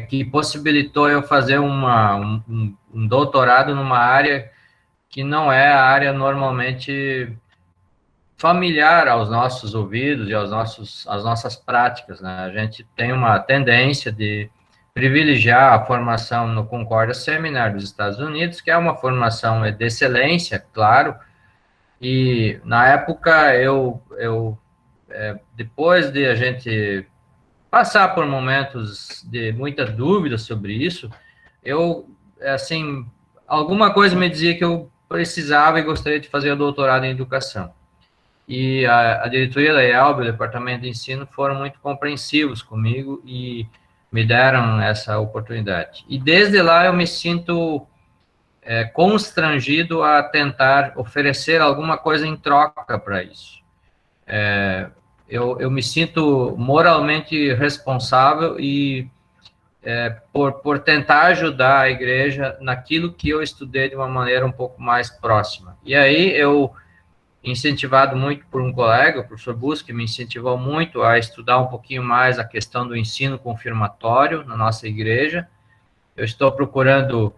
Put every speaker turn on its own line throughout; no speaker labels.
que possibilitou eu fazer um doutorado numa área que não é a área normalmente familiar aos nossos ouvidos e às nossas práticas, né? A gente tem uma tendência de privilegiar a formação no Concordia Seminar dos Estados Unidos, que é uma formação de excelência, claro, e na época depois de a gente passar por momentos de muita dúvida sobre isso, assim, alguma coisa me dizia que eu precisava e gostaria de fazer o doutorado em educação. E a diretoria da IELB, o departamento de ensino, foram muito compreensivos comigo e me deram essa oportunidade. E desde lá eu me sinto constrangido a tentar oferecer alguma coisa em troca para isso. Eu me sinto moralmente responsável e por tentar ajudar a igreja naquilo que eu estudei de uma maneira um pouco mais próxima. E aí eu, incentivado muito por um colega, o professor Busque, me incentivou muito a estudar um pouquinho mais a questão do ensino confirmatório na nossa igreja. Eu estou procurando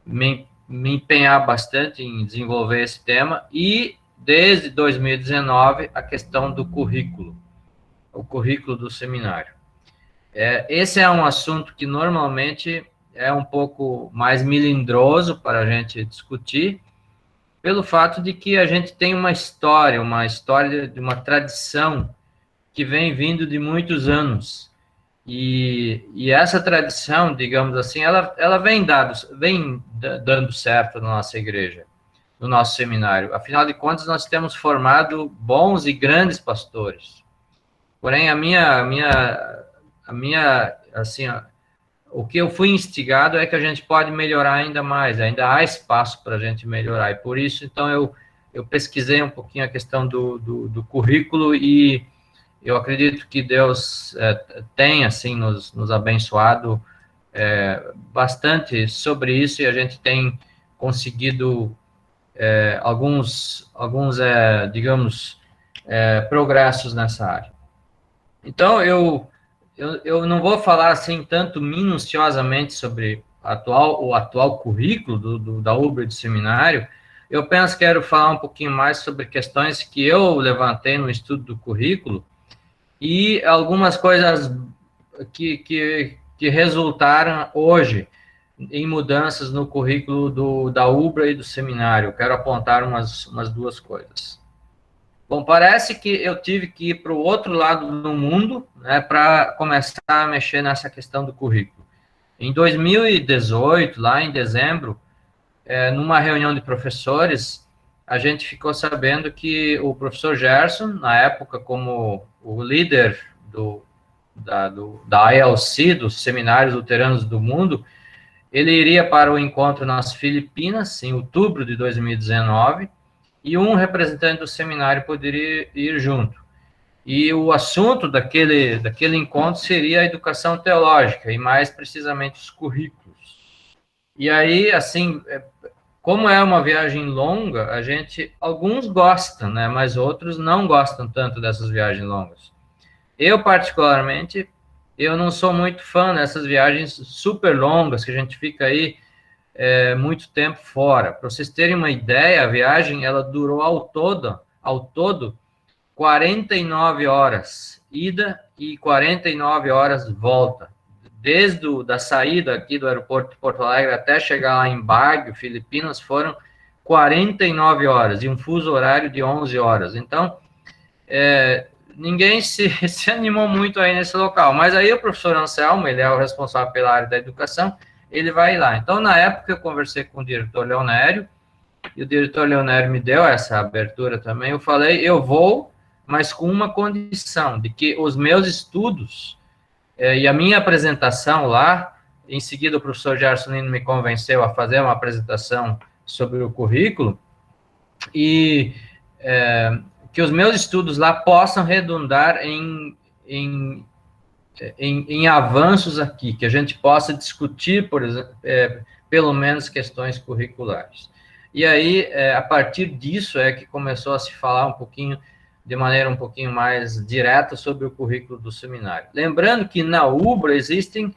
me empenhar bastante em desenvolver esse tema e, desde 2019, a questão do currículo, o currículo do seminário. Esse é um assunto que normalmente é um pouco mais melindroso para a gente discutir, pelo fato de que a gente tem uma história de uma tradição que vem vindo de muitos anos. E essa tradição, digamos assim, ela vem dando certo na nossa igreja, no nosso seminário. Afinal de contas, nós temos formado bons e grandes pastores. Porém, assim, o que eu fui instigado é que a gente pode melhorar ainda mais, ainda há espaço para a gente melhorar, e por isso, então, eu pesquisei um pouquinho a questão do currículo, e eu acredito que Deus tem, assim, nos abençoado bastante sobre isso, e a gente tem conseguido digamos, progressos nessa área. Então, eu não vou falar assim tanto minuciosamente sobre o atual currículo da UBRA do seminário. Eu penso que quero falar um pouquinho mais sobre questões que eu levantei no estudo do currículo e algumas coisas que resultaram hoje em mudanças no currículo da UBRA e do seminário. Eu quero apontar umas duas coisas. Bom, parece que eu tive que ir para o outro lado do mundo, né, para começar a mexer nessa questão do currículo. Em 2018, lá em dezembro, numa reunião de professores, a gente ficou sabendo que o professor Gerson, na época como o líder da ILC, dos Seminários Luteranos do Mundo, ele iria para o encontro nas Filipinas, em outubro de 2019, e um representante do seminário poderia ir junto. E o assunto daquele encontro seria a educação teológica, e mais precisamente os currículos. E aí, assim, como é uma viagem longa, alguns gostam, né, mas outros não gostam tanto dessas viagens longas. Eu, particularmente, eu não sou muito fã dessas viagens super longas, que a gente fica aí muito tempo fora. Para vocês terem uma ideia, a viagem ela durou ao todo 49 horas ida e 49 horas volta. Desde da saída aqui do aeroporto de Porto Alegre até chegar lá em Baguio, Filipinas, foram 49 horas e um fuso horário de 11 horas. Então, ninguém se animou muito aí nesse local. Mas aí o professor Anselmo, ele é o responsável pela área da educação, ele vai lá. Então, na época, eu conversei com o diretor Leonério, e o diretor Leonério me deu essa abertura também. Eu falei, eu vou, mas com uma condição, de que os meus estudos e a minha apresentação lá, em seguida o professor Gerson me convenceu a fazer uma apresentação sobre o currículo, e que os meus estudos lá possam redundar em avanços aqui, que a gente possa discutir, por exemplo, pelo menos questões curriculares. E aí, a partir disso, que começou a se falar um pouquinho, de maneira um pouquinho mais direta sobre o currículo do seminário. Lembrando que na UBRA existem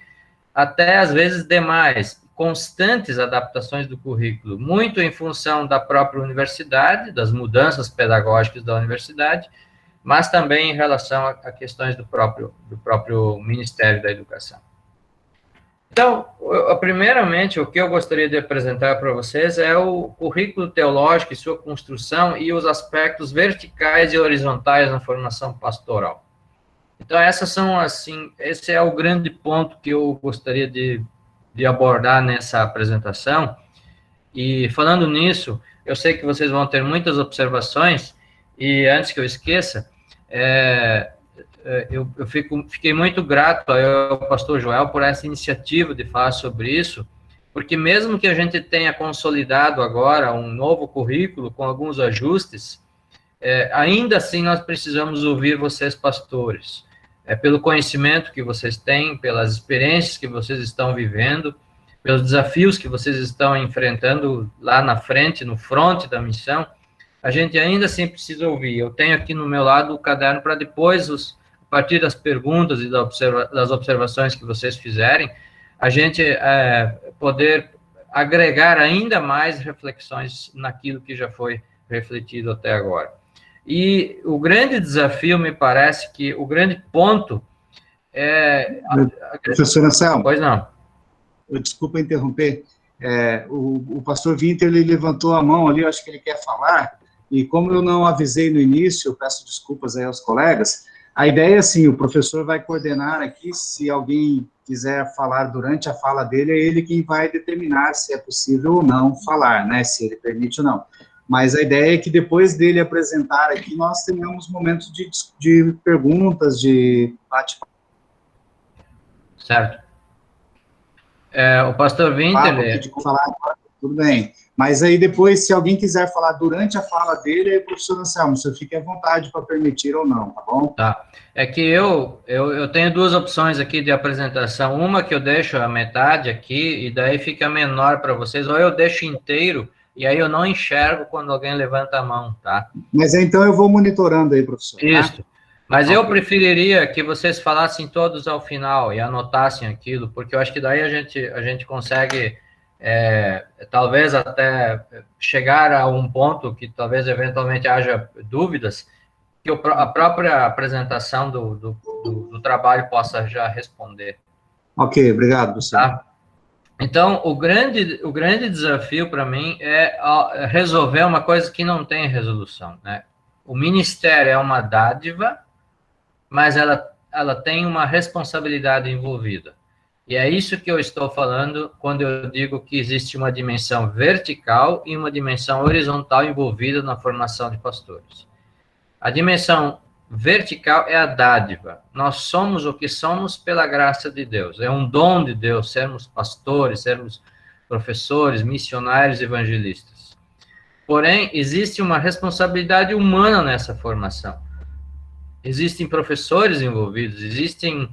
até às vezes demais, constantes adaptações do currículo, muito em função da própria universidade, das mudanças pedagógicas da universidade, mas também em relação a questões do próprio Ministério da Educação. Então, primeiramente, o que eu gostaria de apresentar para vocês é o currículo teológico e sua construção e os aspectos verticais e horizontais na formação pastoral. Então, esse é o grande ponto que eu gostaria de abordar nessa apresentação. E falando nisso, eu sei que vocês vão ter muitas observações, e antes que eu esqueça, eu fiquei muito grato ao pastor Joel por essa iniciativa de falar sobre isso, porque mesmo que a gente tenha consolidado agora um novo currículo com alguns ajustes, ainda assim nós precisamos ouvir vocês, pastores, pelo conhecimento que vocês têm, pelas experiências que vocês estão vivendo, pelos desafios que vocês estão enfrentando lá na frente, no fronte da missão, a gente ainda assim precisa ouvir. Eu tenho aqui no meu lado o caderno para depois, a partir das perguntas e das observações que vocês fizerem, a gente poder agregar ainda mais reflexões naquilo que já foi refletido até agora. E o grande desafio, me parece que o grande ponto é...
Professor Anselmo.
Pois não.
Desculpa interromper. O pastor Winter, ele levantou a mão ali, eu acho que ele quer falar, e como eu não avisei no início, eu peço desculpas aí aos colegas. A ideia é assim, o professor vai coordenar aqui, se alguém quiser falar durante a fala dele, é ele quem vai determinar se é possível ou não falar, né, se ele permite ou não. Mas a ideia é que depois dele apresentar aqui, nós tenhamos momentos de perguntas, de bate-papo.
Certo. O pastor Winter...
Tudo bem. Mas aí depois, se alguém quiser falar durante a fala dele, aí, professor Anselmo, você fique à vontade para permitir ou não, tá bom?
Tá. É que eu tenho duas opções aqui de apresentação. Uma que eu deixo a metade aqui, e daí fica menor para vocês, ou eu deixo inteiro, e aí eu não enxergo quando alguém levanta a mão, tá?
Mas então eu vou monitorando aí, professor.
Isso. Tá? Mas
okay.
Eu preferiria que vocês falassem todos ao final e anotassem aquilo, porque eu acho que daí a gente consegue... talvez até chegar a um ponto que talvez eventualmente haja dúvidas, que a própria apresentação do trabalho possa já responder.
Ok, obrigado, professor.
Tá? Então, o grande desafio para mim é resolver uma coisa que não tem resolução, né? O ministério é uma dádiva, mas ela tem uma responsabilidade envolvida. E é isso que eu estou falando quando eu digo que existe uma dimensão vertical e uma dimensão horizontal envolvida na formação de pastores. A dimensão vertical é a dádiva. Nós somos o que somos pela graça de Deus. É um dom de Deus sermos pastores, sermos professores, missionários, evangelistas. Porém, existe uma responsabilidade humana nessa formação. Existem professores envolvidos, existem...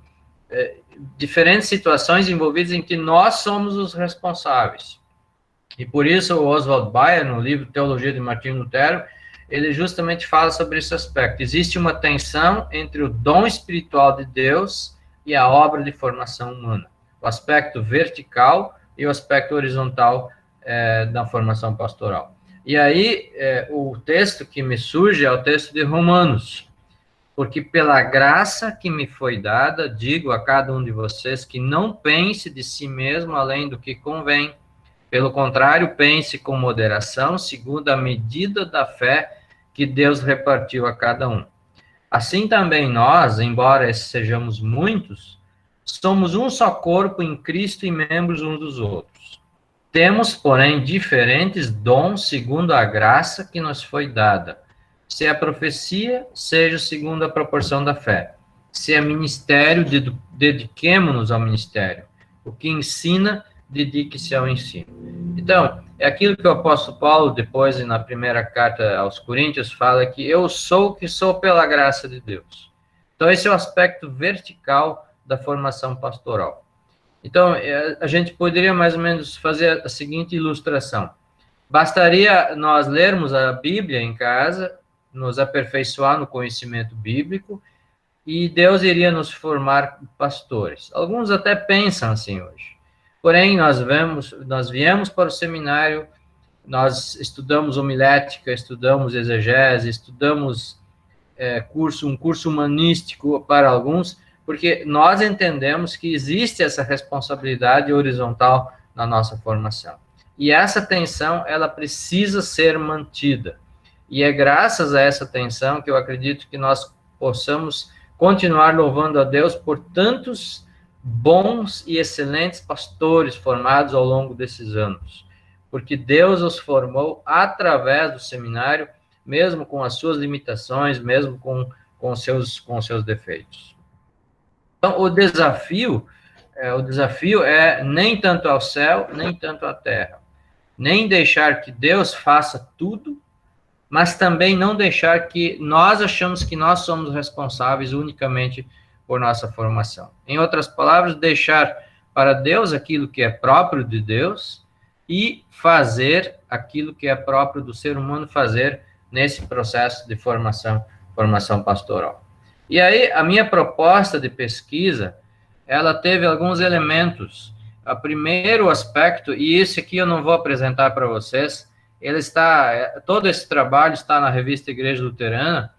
diferentes situações envolvidas em que nós somos os responsáveis. E por isso o Oswald Bayer, no livro Teologia de Martinho Lutero, ele justamente fala sobre esse aspecto. Existe uma tensão entre o dom espiritual de Deus e a obra de formação humana. O aspecto vertical e o aspecto horizontal da formação pastoral. E aí, o texto que me surge é o texto de Romanos. Porque pela graça que me foi dada, digo a cada um de vocês que não pense de si mesmo além do que convém. Pelo contrário, pense com moderação, segundo a medida da fé que Deus repartiu a cada um. Assim também nós, embora sejamos muitos, somos um só corpo em Cristo e membros uns dos outros. Temos, porém, diferentes dons segundo a graça que nos foi dada. Se é profecia, seja segundo a proporção da fé. Se é ministério, dediquemo-nos ao ministério. O que ensina, dedique-se ao ensino. Então, é aquilo que o apóstolo Paulo, depois, na primeira carta aos Coríntios, fala que eu sou o que sou pela graça de Deus. Então, esse é o aspecto vertical da formação pastoral. Então, a gente poderia mais ou menos fazer a seguinte ilustração. Bastaria nós lermos a Bíblia em casa, nos aperfeiçoar no conhecimento bíblico, e Deus iria nos formar pastores. Alguns até pensam assim hoje. Porém, nós viemos para o seminário, nós estudamos homilética, estudamos exegese, estudamos um curso humanístico para alguns, porque nós entendemos que existe essa responsabilidade horizontal na nossa formação. E essa tensão, ela precisa ser mantida. E é graças a essa tensão que eu acredito que nós possamos continuar louvando a Deus por tantos bons e excelentes pastores formados ao longo desses anos. Porque Deus os formou através do seminário, mesmo com as suas limitações, mesmo com seus defeitos. Então, o desafio é nem tanto ao céu, nem tanto à terra. Nem deixar que Deus faça tudo, mas também não deixar que nós achamos que nós somos responsáveis unicamente por nossa formação. Em outras palavras, deixar para Deus aquilo que é próprio de Deus e fazer aquilo que é próprio do ser humano fazer nesse processo de formação pastoral. E aí, a minha proposta de pesquisa, ela teve alguns elementos. O primeiro aspecto, e esse aqui eu não vou apresentar para vocês, todo esse trabalho está na revista Igreja Luterana,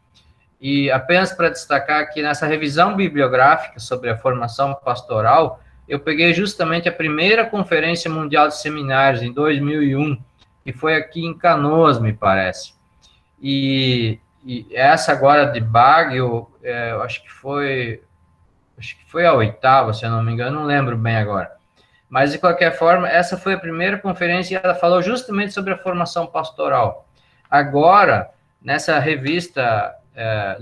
e apenas para destacar que nessa revisão bibliográfica sobre a formação pastoral, eu peguei justamente a primeira Conferência Mundial de Seminários, em 2001, que foi aqui em Canoas, me parece. E essa agora de Baguio, eu acho que foi a 8ª, se eu não me engano, não lembro bem agora. Mas, de qualquer forma, essa foi a primeira conferência e ela falou justamente sobre a formação pastoral. Agora, nessa revista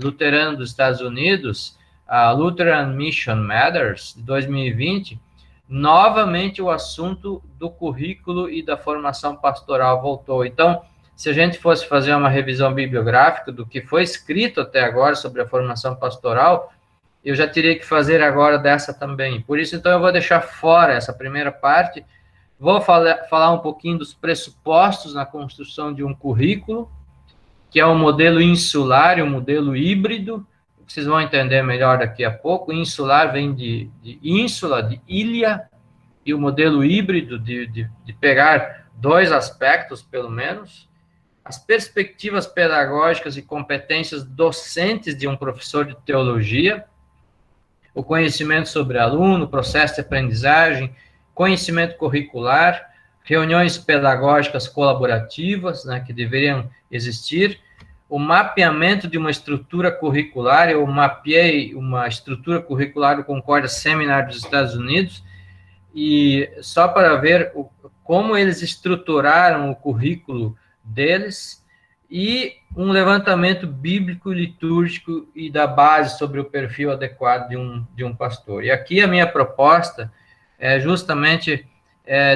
luterana dos Estados Unidos, a Lutheran Mission Matters, de 2020, novamente o assunto do currículo e da formação pastoral voltou. Então, se a gente fosse fazer uma revisão bibliográfica do que foi escrito até agora sobre a formação pastoral, eu já teria que fazer agora dessa também. Por isso, então, eu vou deixar fora essa primeira parte. Vou falar um pouquinho dos pressupostos na construção de um currículo, que é o modelo insular e o modelo híbrido. Vocês vão entender melhor daqui a pouco. Insular vem de ínsula, de ilha, e o modelo híbrido de pegar 2 aspectos, pelo menos. As perspectivas pedagógicas e competências docentes de um professor de teologia, o conhecimento sobre aluno, processo de aprendizagem, conhecimento curricular, reuniões pedagógicas colaborativas, né, que deveriam existir, o mapeamento de uma estrutura curricular. Eu mapeei uma estrutura curricular do Concórdia Seminário dos Estados Unidos, e só para ver como eles estruturaram o currículo deles, e um levantamento bíblico, litúrgico e da base sobre o perfil adequado de um pastor. E aqui a minha proposta é justamente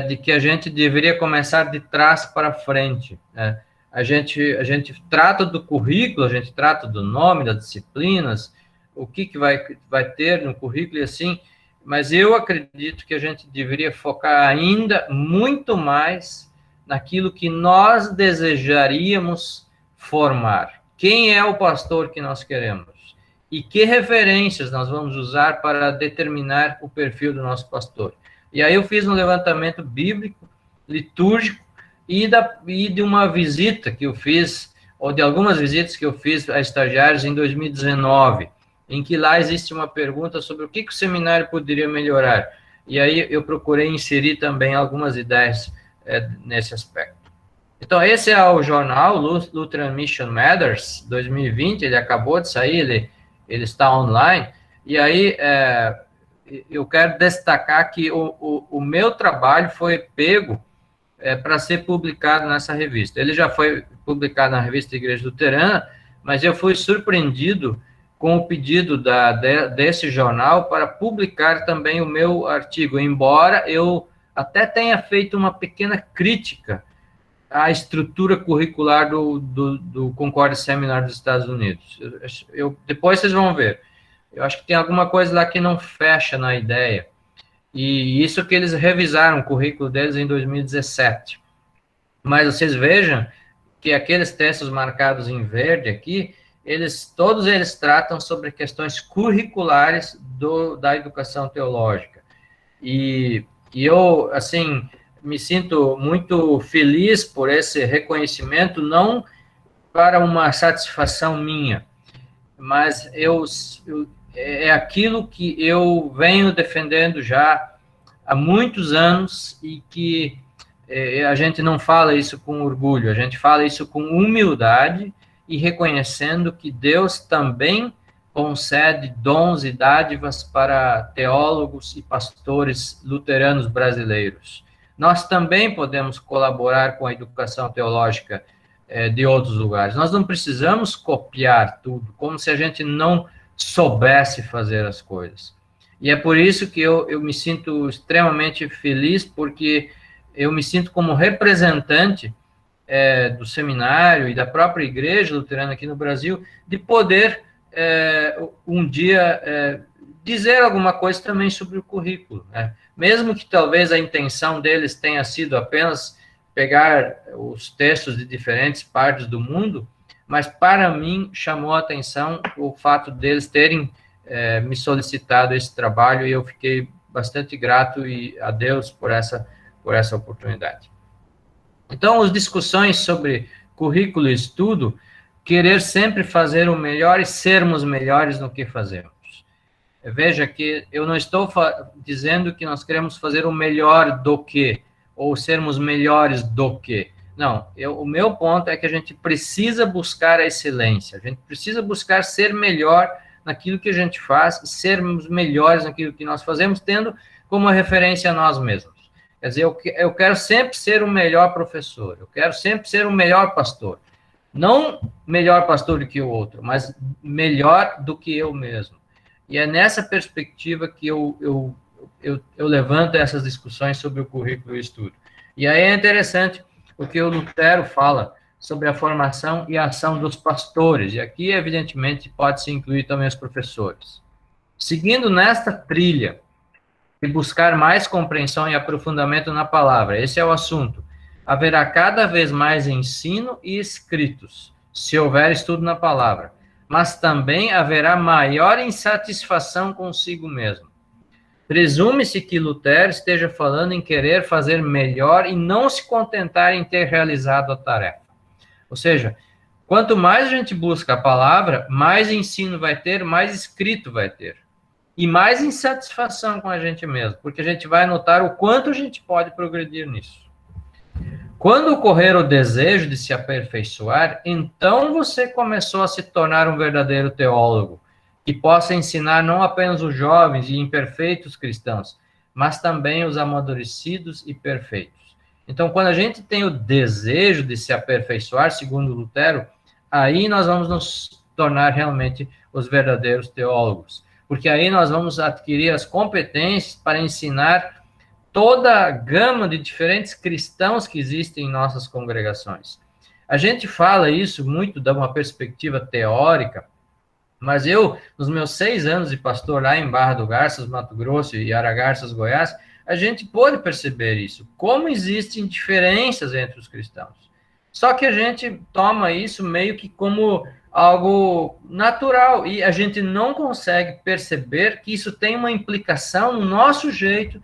de que a gente deveria começar de trás para frente. Né? A gente trata do currículo, a gente trata do nome, das disciplinas, o que vai ter no currículo e assim, mas eu acredito que a gente deveria focar ainda muito mais naquilo que nós desejaríamos formar. Quem é o pastor que nós queremos? E que referências nós vamos usar para determinar o perfil do nosso pastor? E aí eu fiz um levantamento bíblico, litúrgico, e de uma visita que eu fiz, ou de algumas visitas que eu fiz a estagiários em 2019, em que lá existe uma pergunta sobre o que o seminário poderia melhorar. E aí eu procurei inserir também algumas ideias nesse aspecto. Então, esse é o jornal Lutheran Mission Matters 2020, ele acabou de sair, ele está online, e aí eu quero destacar que o meu trabalho foi pego para ser publicado nessa revista. Ele já foi publicado na revista Igreja Luterana, mas eu fui surpreendido com o pedido desse jornal para publicar também o meu artigo, embora eu até tenha feito uma pequena crítica à estrutura curricular do Concórdia Seminário dos Estados Unidos. Depois vocês vão ver. Eu acho que tem alguma coisa lá que não fecha na ideia. E isso que eles revisaram o currículo deles em 2017. Mas vocês vejam que aqueles textos marcados em verde aqui, todos eles tratam sobre questões curriculares da educação teológica. E eu, assim, me sinto muito feliz por esse reconhecimento, não para uma satisfação minha, mas é aquilo que eu venho defendendo já há muitos anos e que a gente não fala isso com orgulho, a gente fala isso com humildade e reconhecendo que Deus também concede dons e dádivas para teólogos e pastores luteranos brasileiros. Nós também podemos colaborar com a educação teológica de outros lugares. Nós não precisamos copiar tudo, como se a gente não soubesse fazer as coisas. E é por isso que eu me sinto extremamente feliz, porque eu me sinto como representante do seminário e da própria igreja luterana aqui no Brasil, de poder um dia dizer alguma coisa também sobre o currículo, né? Mesmo que talvez a intenção deles tenha sido apenas pegar os textos de diferentes partes do mundo, mas para mim chamou a atenção o fato deles terem me solicitado esse trabalho, e eu fiquei bastante grato a Deus por essa oportunidade. Então, as discussões sobre currículo e estudo, querer sempre fazer o melhor e sermos melhores no que fazemos. Veja que eu não estou dizendo que nós queremos fazer o melhor do que, ou sermos melhores do que. Não, o meu ponto é que a gente precisa buscar a excelência, a gente precisa buscar ser melhor naquilo que a gente faz e sermos melhores naquilo que nós fazemos, tendo como referência a nós mesmos. Quer dizer, eu quero sempre ser o melhor professor, eu quero sempre ser o melhor pastor. Não melhor pastor do que o outro, mas melhor do que eu mesmo. E é nessa perspectiva que eu levanto essas discussões sobre o currículo e o estudo. E aí é interessante o que o Lutero fala sobre a formação e a ação dos pastores, e aqui, evidentemente, pode-se incluir também os professores. Seguindo nesta trilha, e buscar mais compreensão e aprofundamento na palavra, esse é o assunto. Haverá cada vez mais ensino e escritos, se houver estudo na palavra, mas também haverá maior insatisfação consigo mesmo. Presume-se que Lutero esteja falando em querer fazer melhor e não se contentar em ter realizado a tarefa. Ou seja, quanto mais a gente busca a palavra, mais ensino vai ter, mais escrito vai ter. E mais insatisfação com a gente mesmo, porque a gente vai notar o quanto a gente pode progredir nisso. Quando ocorrer o desejo de se aperfeiçoar, então você começou a se tornar um verdadeiro teólogo, que possa ensinar não apenas os jovens e imperfeitos cristãos, mas também os amadurecidos e perfeitos. Então, quando a gente tem o desejo de se aperfeiçoar, segundo Lutero, aí nós vamos nos tornar realmente os verdadeiros teólogos, porque aí nós vamos adquirir as competências para ensinar toda a gama de diferentes cristãos que existem em nossas congregações. A gente fala isso muito de uma perspectiva teórica, mas eu, nos meus 6 anos de pastor lá em Barra do Garças, Mato Grosso, e Aragarças, Goiás, a gente pôde perceber isso, como existem diferenças entre os cristãos. Só que a gente toma isso meio que como algo natural, e a gente não consegue perceber que isso tem uma implicação no nosso jeito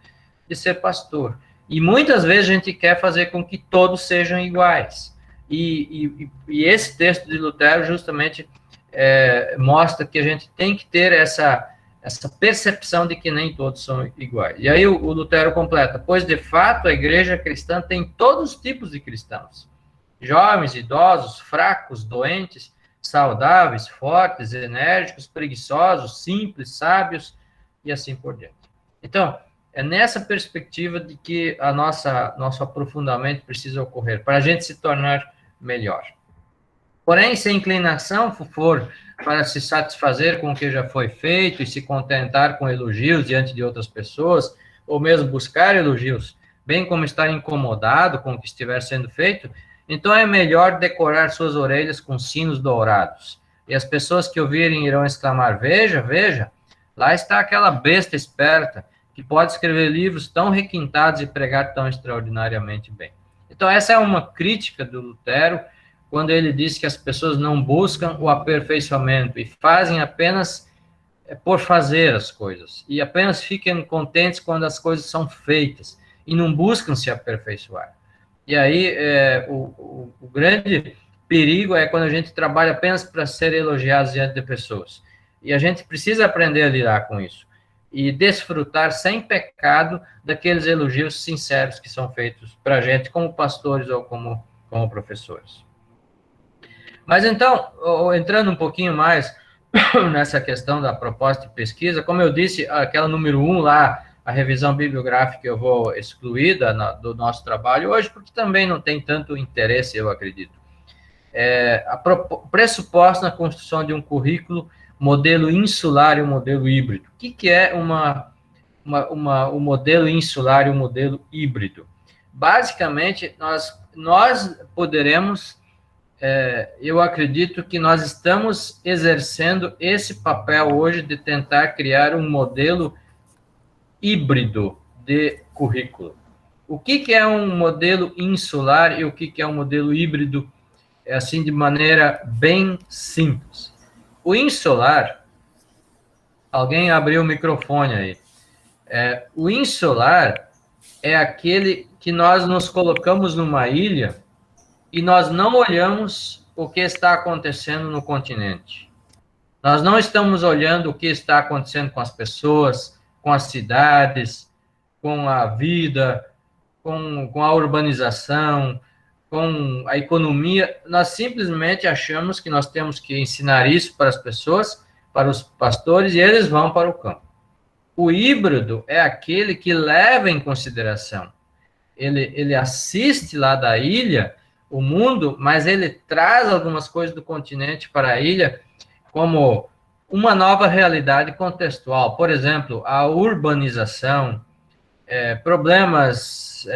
de ser pastor. E muitas vezes a gente quer fazer com que todos sejam iguais. E esse texto de Lutero justamente mostra que a gente tem que ter essa percepção de que nem todos são iguais. E aí o Lutero completa: pois de fato a igreja cristã tem todos os tipos de cristãos: jovens, idosos, fracos, doentes, saudáveis, fortes, enérgicos, preguiçosos, simples, sábios e assim por diante. Então, é nessa perspectiva de que nosso aprofundamento precisa ocorrer, para a gente se tornar melhor. Porém, se a inclinação for para se satisfazer com o que já foi feito e se contentar com elogios diante de outras pessoas, ou mesmo buscar elogios, bem como estar incomodado com o que estiver sendo feito, então é melhor decorar suas orelhas com sinos dourados. E as pessoas que ouvirem irão exclamar: veja, veja, lá está aquela besta esperta, que pode escrever livros tão requintados e pregar tão extraordinariamente bem. Então, essa é uma crítica do Lutero quando ele diz que as pessoas não buscam o aperfeiçoamento e fazem apenas por fazer as coisas, e apenas ficam contentes quando as coisas são feitas, e não buscam se aperfeiçoar. E aí, o grande perigo é quando a gente trabalha apenas para ser elogiado diante de pessoas. E a gente precisa aprender a lidar com isso, e desfrutar sem pecado daqueles elogios sinceros que são feitos para a gente, como pastores ou como professores. Mas então, entrando um pouquinho mais nessa questão da proposta de pesquisa, como eu disse, aquela número 1 lá, a revisão bibliográfica, eu vou excluir do nosso trabalho hoje, porque também não tem tanto interesse, eu acredito. Pressuposto na construção de um currículo, modelo insular e um modelo híbrido. O que é o modelo insular e o modelo híbrido? Basicamente, nós poderemos... eu acredito que nós estamos exercendo esse papel hoje de tentar criar um modelo híbrido de currículo. O que é um modelo insular e o que é um modelo híbrido, assim, de maneira bem simples? O insular, alguém abriu o microfone aí, o insular é aquele que nós nos colocamos numa ilha e nós não olhamos o que está acontecendo no continente. Nós não estamos olhando o que está acontecendo com as pessoas, com as cidades, com a vida, com a urbanização, com a economia. Nós simplesmente achamos que nós temos que ensinar isso para as pessoas, para os pastores, e eles vão para o campo. O híbrido é aquele que leva em consideração. Ele assiste lá da ilha o mundo, mas ele traz algumas coisas do continente para a ilha como uma nova realidade contextual. Por exemplo, a urbanização, problemas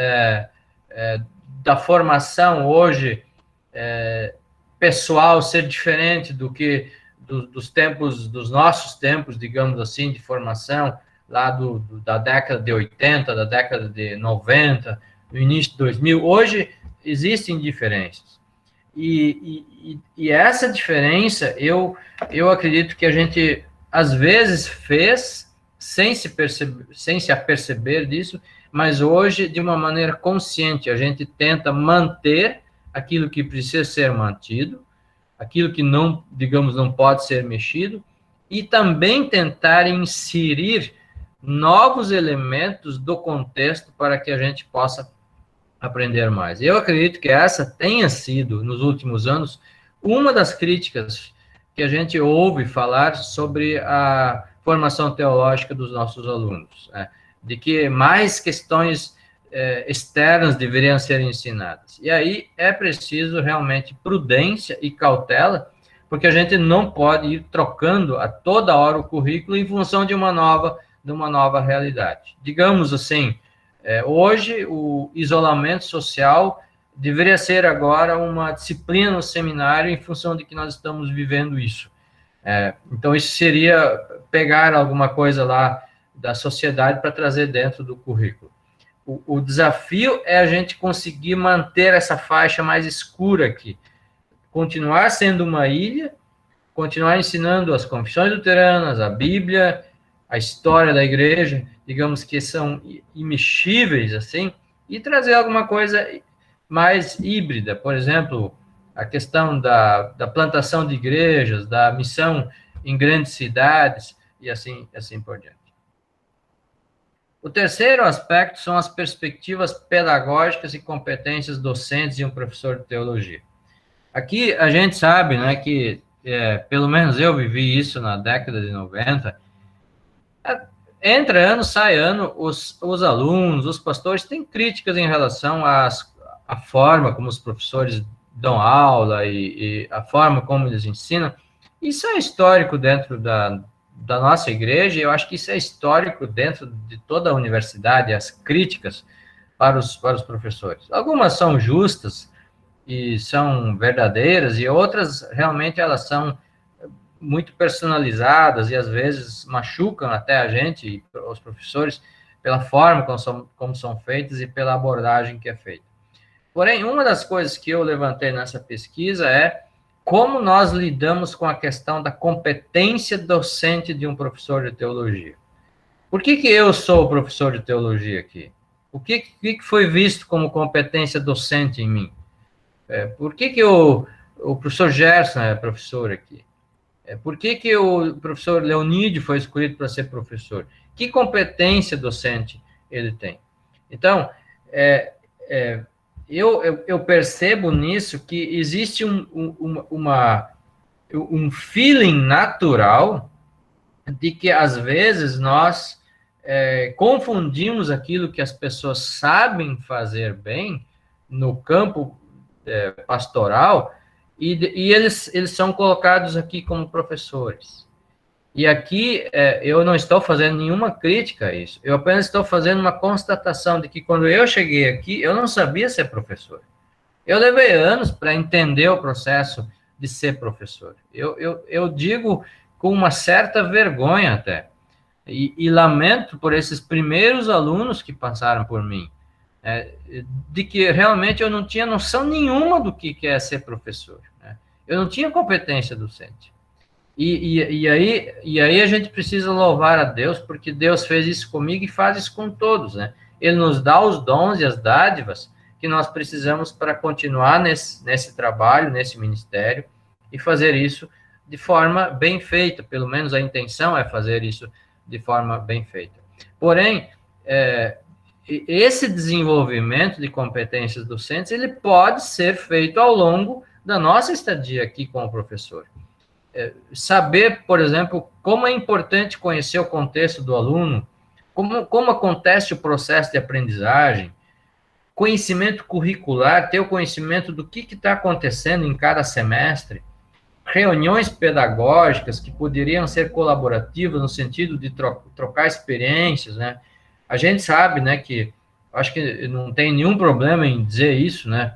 da formação hoje, pessoal ser diferente do que dos tempos, dos nossos tempos, digamos assim, de formação, lá da década de 80, da década de 90, no início de 2000. Hoje existem diferenças. E essa diferença, eu acredito que a gente, às vezes, fez sem se aperceber disso, mas hoje, de uma maneira consciente, a gente tenta manter aquilo que precisa ser mantido, aquilo que não, digamos, não pode ser mexido, e também tentar inserir novos elementos do contexto para que a gente possa aprender mais. Eu acredito que essa tenha sido, nos últimos anos, uma das críticas que a gente ouve falar sobre a formação teológica dos nossos alunos, de que mais questões externas deveriam ser ensinadas. E aí é preciso realmente prudência e cautela, porque a gente não pode ir trocando a toda hora o currículo em função de uma nova realidade. Digamos assim, hoje o isolamento social deveria ser agora uma disciplina no seminário em função de que nós estamos vivendo isso. Então, isso seria pegar alguma coisa lá da sociedade para trazer dentro do currículo. O desafio é a gente conseguir manter essa faixa mais escura aqui, continuar sendo uma ilha, continuar ensinando as confissões luteranas, a Bíblia, a história da igreja, digamos que são imexíveis, assim, e trazer alguma coisa mais híbrida, por exemplo, a questão da plantação de igrejas, da missão em grandes cidades, e assim por diante. O terceiro aspecto são as perspectivas pedagógicas e competências docentes de um professor de teologia. Aqui a gente sabe, né, que, pelo menos eu vivi isso na década de 90, entra ano, sai ano, os alunos, os pastores têm críticas em relação à forma como os professores dão aula e a forma como eles ensinam. Isso é histórico dentro da nossa igreja, e eu acho que isso é histórico dentro de toda a universidade, as críticas para os professores. Algumas são justas e são verdadeiras, e outras realmente elas são muito personalizadas e às vezes machucam até a gente, os professores, pela forma como são feitas e pela abordagem que é feita. Porém, uma das coisas que eu levantei nessa pesquisa é como nós lidamos com a questão da competência docente de um professor de teologia. Por que eu sou professor de teologia aqui? O que foi visto como competência docente em mim? Por que o professor Gerson é professor aqui? Por que o professor Leonídio foi escolhido para ser professor? Que competência docente ele tem? Então, eu percebo nisso que existe um feeling natural de que, às vezes, nós confundimos aquilo que as pessoas sabem fazer bem no campo pastoral e eles são colocados aqui como professores. E aqui eu não estou fazendo nenhuma crítica a isso, eu apenas estou fazendo uma constatação de que quando eu cheguei aqui, eu não sabia ser professor. Eu levei anos para entender o processo de ser professor. Eu digo com uma certa vergonha até, e lamento por esses primeiros alunos que passaram por mim, de que realmente eu não tinha noção nenhuma do que é ser professor, né? Eu não tinha competência docente. E aí a gente precisa louvar a Deus, porque Deus fez isso comigo e faz isso com todos, né? Ele nos dá os dons e as dádivas que nós precisamos para continuar nesse trabalho, nesse ministério, e fazer isso de forma bem feita. Pelo menos a intenção é fazer isso de forma bem feita. Porém, esse desenvolvimento de competências docentes, ele pode ser feito ao longo da nossa estadia aqui com o professor. Saber, por exemplo, como é importante conhecer o contexto do aluno, como acontece o processo de aprendizagem, conhecimento curricular, ter o conhecimento do que está acontecendo em cada semestre, reuniões pedagógicas que poderiam ser colaborativas no sentido de trocar experiências, né? A gente sabe, né, que acho que não tem nenhum problema em dizer isso, né?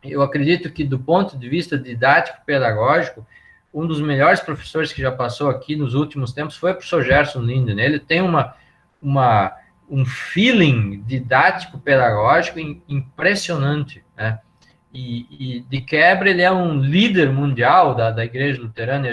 Eu acredito que, do ponto de vista didático-pedagógico, um dos melhores professores que já passou aqui nos últimos tempos foi o professor Gerson Linden, né? Ele tem um feeling didático-pedagógico impressionante, né? E de quebra, ele é um líder mundial da Igreja Luterana.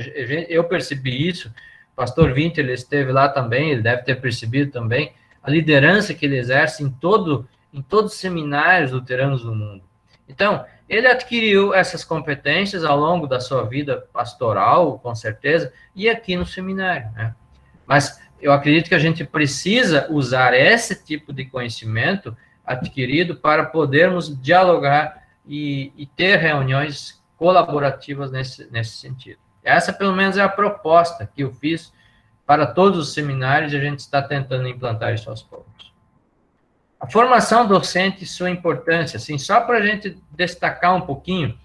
Eu percebi isso, o pastor Winter, ele esteve lá também, ele deve ter percebido também a liderança que ele exerce em todos os seminários luteranos do mundo. Então, ele adquiriu essas competências ao longo da sua vida pastoral, com certeza, e aqui no seminário, né? Mas eu acredito que a gente precisa usar esse tipo de conhecimento adquirido para podermos dialogar e ter reuniões colaborativas nesse sentido. Essa, pelo menos, é a proposta que eu fiz para todos os seminários, e a gente está tentando implantar isso aos poucos. A formação docente e sua importância, assim, só para a gente destacar um pouquinho,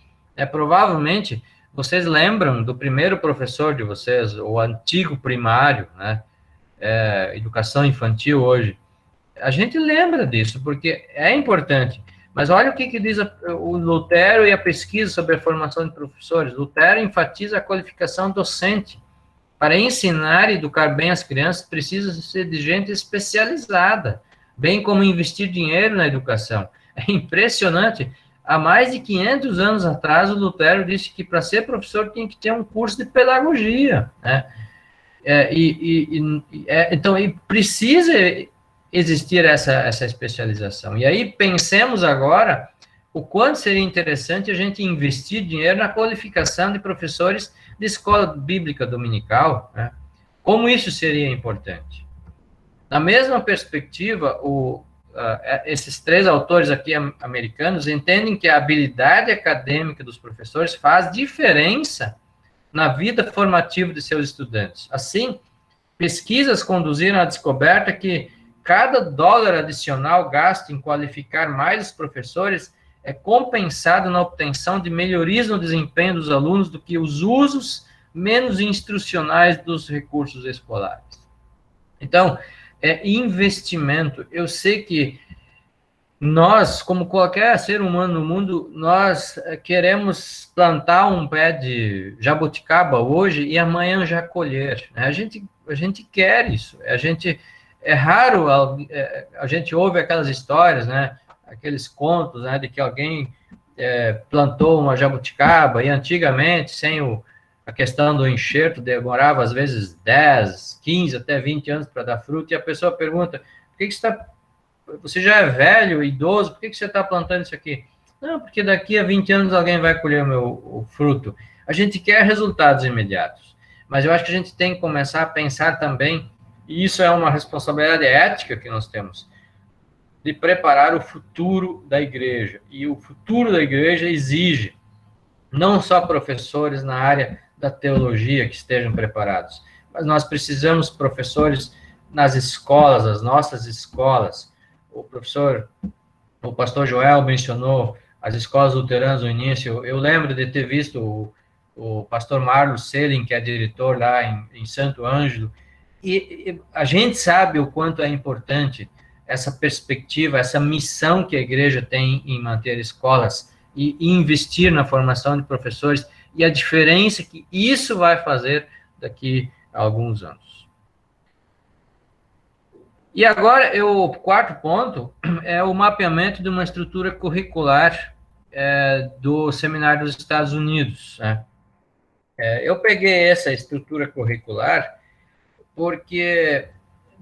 provavelmente vocês lembram do primeiro professor de vocês, o antigo primário, né, educação infantil hoje. A gente lembra disso, porque é importante. Mas olha o que diz o Lutero e a pesquisa sobre a formação de professores. Lutero enfatiza a qualificação docente. Para ensinar e educar bem as crianças, precisa ser de gente especializada, bem como investir dinheiro na educação. É impressionante. Há mais de 500 anos atrás, o Lutero disse que para ser professor tinha que ter um curso de pedagogia, né? Então, precisa existir essa especialização. E aí, pensemos agora o quanto seria interessante a gente investir dinheiro na qualificação de professores de escola bíblica dominical, né? Como isso seria importante? Na mesma perspectiva, esses três autores aqui americanos entendem que a habilidade acadêmica dos professores faz diferença na vida formativa de seus estudantes. Assim, pesquisas conduziram à descoberta que cada dólar adicional gasto em qualificar mais os professores é compensado na obtenção de melhorias no desempenho dos alunos do que os usos menos instrucionais dos recursos escolares. Então, investimento. Eu sei que nós, como qualquer ser humano no mundo, nós queremos plantar um pé de jabuticaba hoje e amanhã já colher, né? A gente quer isso. É raro, a gente ouve aquelas histórias, né? aqueles contos, né, de que alguém plantou uma jabuticaba, e antigamente, sem a questão do enxerto, demorava às vezes 10, 15, até 20 anos para dar fruto, e a pessoa pergunta, por que você já é velho, idoso, por que você está plantando isso aqui? Não, porque daqui a 20 anos alguém vai colher o fruto. A gente quer resultados imediatos, mas eu acho que a gente tem que começar a pensar também, e isso é uma responsabilidade ética que nós temos, de preparar o futuro da igreja. E o futuro da igreja exige não só professores na área da teologia que estejam preparados, mas nós precisamos de professores nas escolas, as nossas escolas. O pastor Joel mencionou as escolas luteranas no início. Eu lembro de ter visto o pastor Marlos Selin, que é diretor lá em Santo Ângelo, e a gente sabe o quanto é importante essa perspectiva, essa missão que a igreja tem em manter escolas e investir na formação de professores, e a diferença que isso vai fazer daqui a alguns anos. E agora, o quarto ponto é o mapeamento de uma estrutura curricular do Seminário dos Estados Unidos. Né? Eu peguei essa estrutura curricular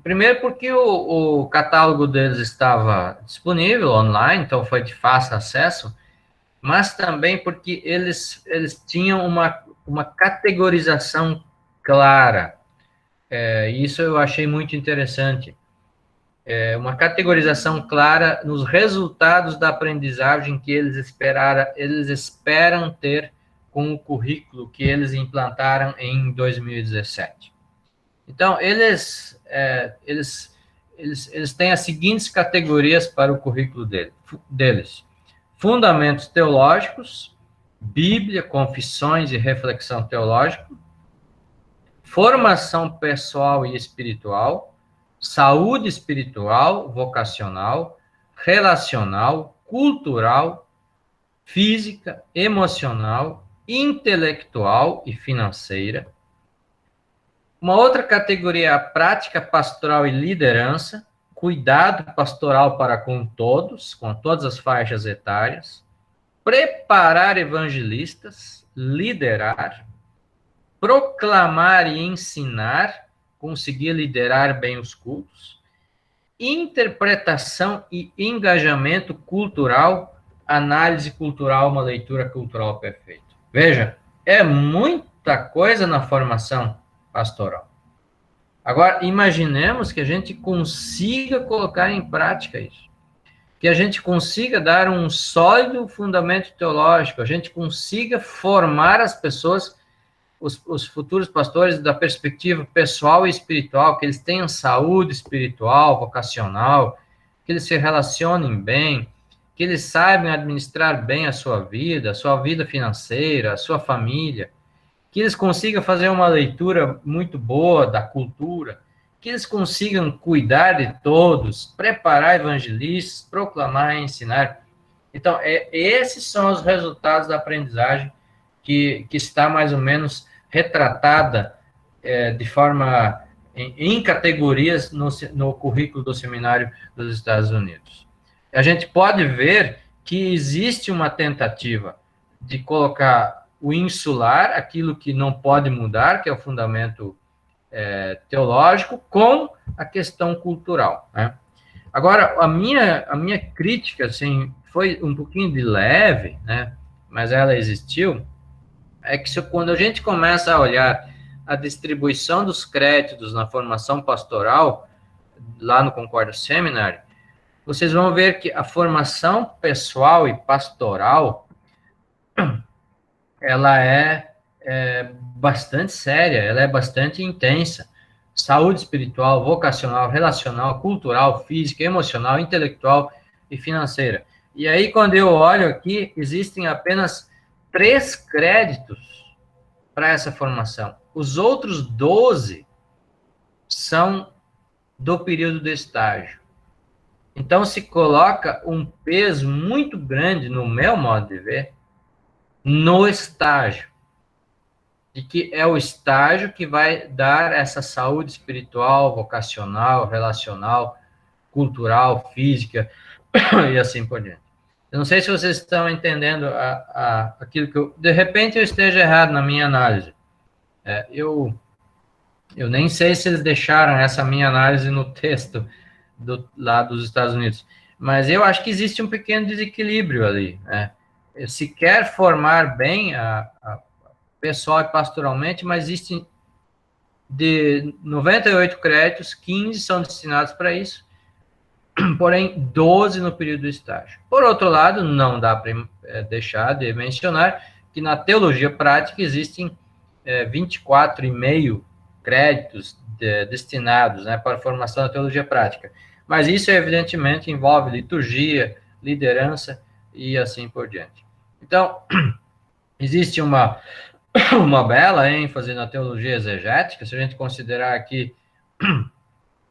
primeiro porque o catálogo deles estava disponível online, então foi de fácil acesso, mas também porque eles tinham uma categorização clara. Isso eu achei muito interessante. Uma categorização clara nos resultados da aprendizagem que eles esperam ter com o currículo que eles implantaram em 2017. Então, eles têm as seguintes categorias para o currículo deles. Fundamentos teológicos, Bíblia, confissões e reflexão teológica, formação pessoal e espiritual, saúde espiritual, vocacional, relacional, cultural, física, emocional, intelectual e financeira. Uma outra categoria é a prática pastoral e liderança, cuidado pastoral para com todas as faixas etárias, preparar evangelistas, liderar, proclamar e ensinar, conseguir liderar bem os cultos, interpretação e engajamento cultural, análise cultural, uma leitura cultural perfeita. Veja, é muita coisa na formação pastoral. Agora, imaginemos que a gente consiga colocar em prática isso, que a gente consiga dar um sólido fundamento teológico, a gente consiga formar as pessoas, os futuros pastores, da perspectiva pessoal e espiritual, que eles tenham saúde espiritual, vocacional, que eles se relacionem bem, que eles saibam administrar bem a sua vida financeira, a sua família, que eles consigam fazer uma leitura muito boa da cultura, que eles consigam cuidar de todos, preparar evangelistas, proclamar e ensinar. Então, esses são os resultados da aprendizagem que está mais ou menos retratada de forma em categorias no currículo do Seminário dos Estados Unidos. A gente pode ver que existe uma tentativa de colocar o insular, aquilo que não pode mudar, que é o fundamento teológico, com a questão cultural. Né? Agora, a minha crítica, assim, foi um pouquinho de leve, né? Mas ela existiu, é que quando a gente começa a olhar a distribuição dos créditos na formação pastoral, lá no Concordia Seminary, vocês vão ver que a formação pessoal e pastoral, ela é bastante séria, ela é bastante intensa. Saúde espiritual, vocacional, relacional, cultural, física, emocional, intelectual e financeira. E aí, quando eu olho aqui, existem apenas 3 créditos para essa formação. Os outros 12 são do período de estágio. Então, se coloca um peso muito grande, no meu modo de ver, no estágio. De que é o estágio que vai dar essa saúde espiritual, vocacional, relacional, cultural, física, e assim por diante. Eu não sei se vocês estão entendendo aquilo que de repente eu esteja errado na minha análise. Eu nem sei se eles deixaram essa minha análise no texto lá dos Estados Unidos, mas eu acho que existe um pequeno desequilíbrio ali, né? Se quer formar bem a pessoal e pastoralmente, mas existem de 98 créditos, 15 são destinados para isso, porém 12 no período do estágio. Por outro lado, não dá para deixar de mencionar que na teologia prática existem 24,5 créditos destinados, né, para a formação da teologia prática. Mas isso, evidentemente, envolve liturgia, liderança e assim por diante. Então, existe uma bela ênfase na teologia exegética, se a gente considerar que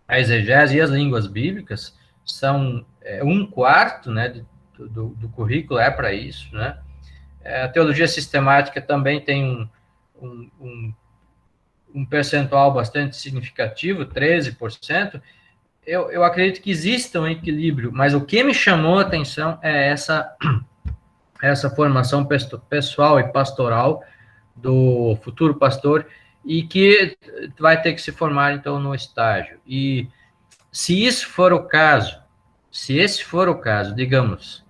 a exegese e as línguas bíblicas são 1/4, né, do currículo para isso, né? A teologia sistemática também tem um percentual bastante significativo, 13%. Eu acredito que exista um equilíbrio, mas o que me chamou a atenção é essa formação pessoal e pastoral do futuro pastor, e que vai ter que se formar, então, no estágio. E se isso for o caso, se esse for o caso, digamos,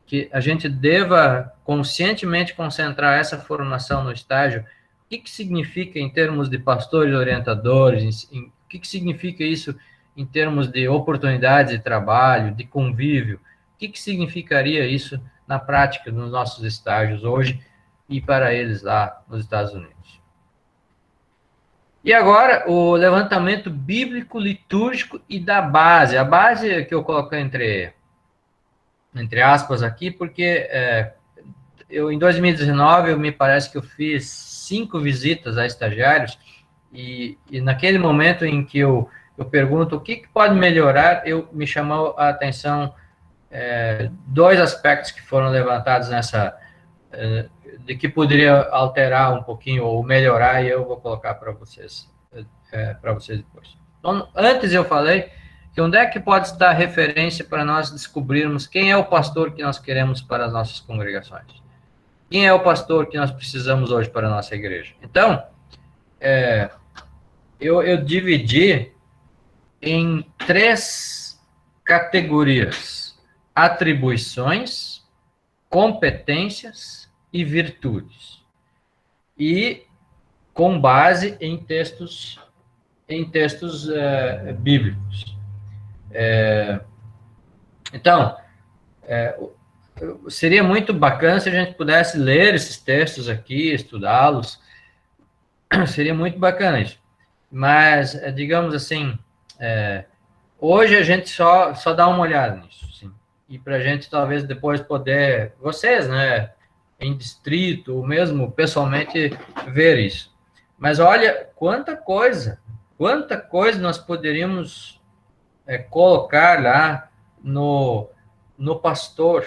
que a gente deva conscientemente concentrar essa formação no estágio, o que significa em termos de pastores orientadores, o que significa isso em termos de oportunidades de trabalho, de convívio, o que significaria isso na prática nos nossos estágios hoje e para eles lá nos Estados Unidos. E agora, o levantamento bíblico, litúrgico e da base. A base que eu coloco entre aspas aqui, porque em 2019, me parece que eu fiz 5 visitas a estagiários, e naquele momento em que eu pergunto o que pode melhorar, me chamou a atenção 2 aspectos que foram levantados de que poderia alterar um pouquinho ou melhorar, e eu vou colocar para vocês depois. Então, antes eu falei que onde é que pode estar a referência para nós descobrirmos quem é o pastor que nós queremos para as nossas congregações? Quem é o pastor que nós precisamos hoje para a nossa igreja? Então, eu dividi em 3 categorias: atribuições, competências e virtudes, e com base em textos bíblicos. Então, seria muito bacana se a gente pudesse ler esses textos aqui, estudá-los, seria muito bacana isso. Mas, digamos assim, hoje a gente só dá uma olhada nisso, sim. E para a gente talvez depois poder, vocês, né, em distrito, ou mesmo pessoalmente, ver isso. Mas olha, quanta coisa nós poderíamos colocar lá no pastor.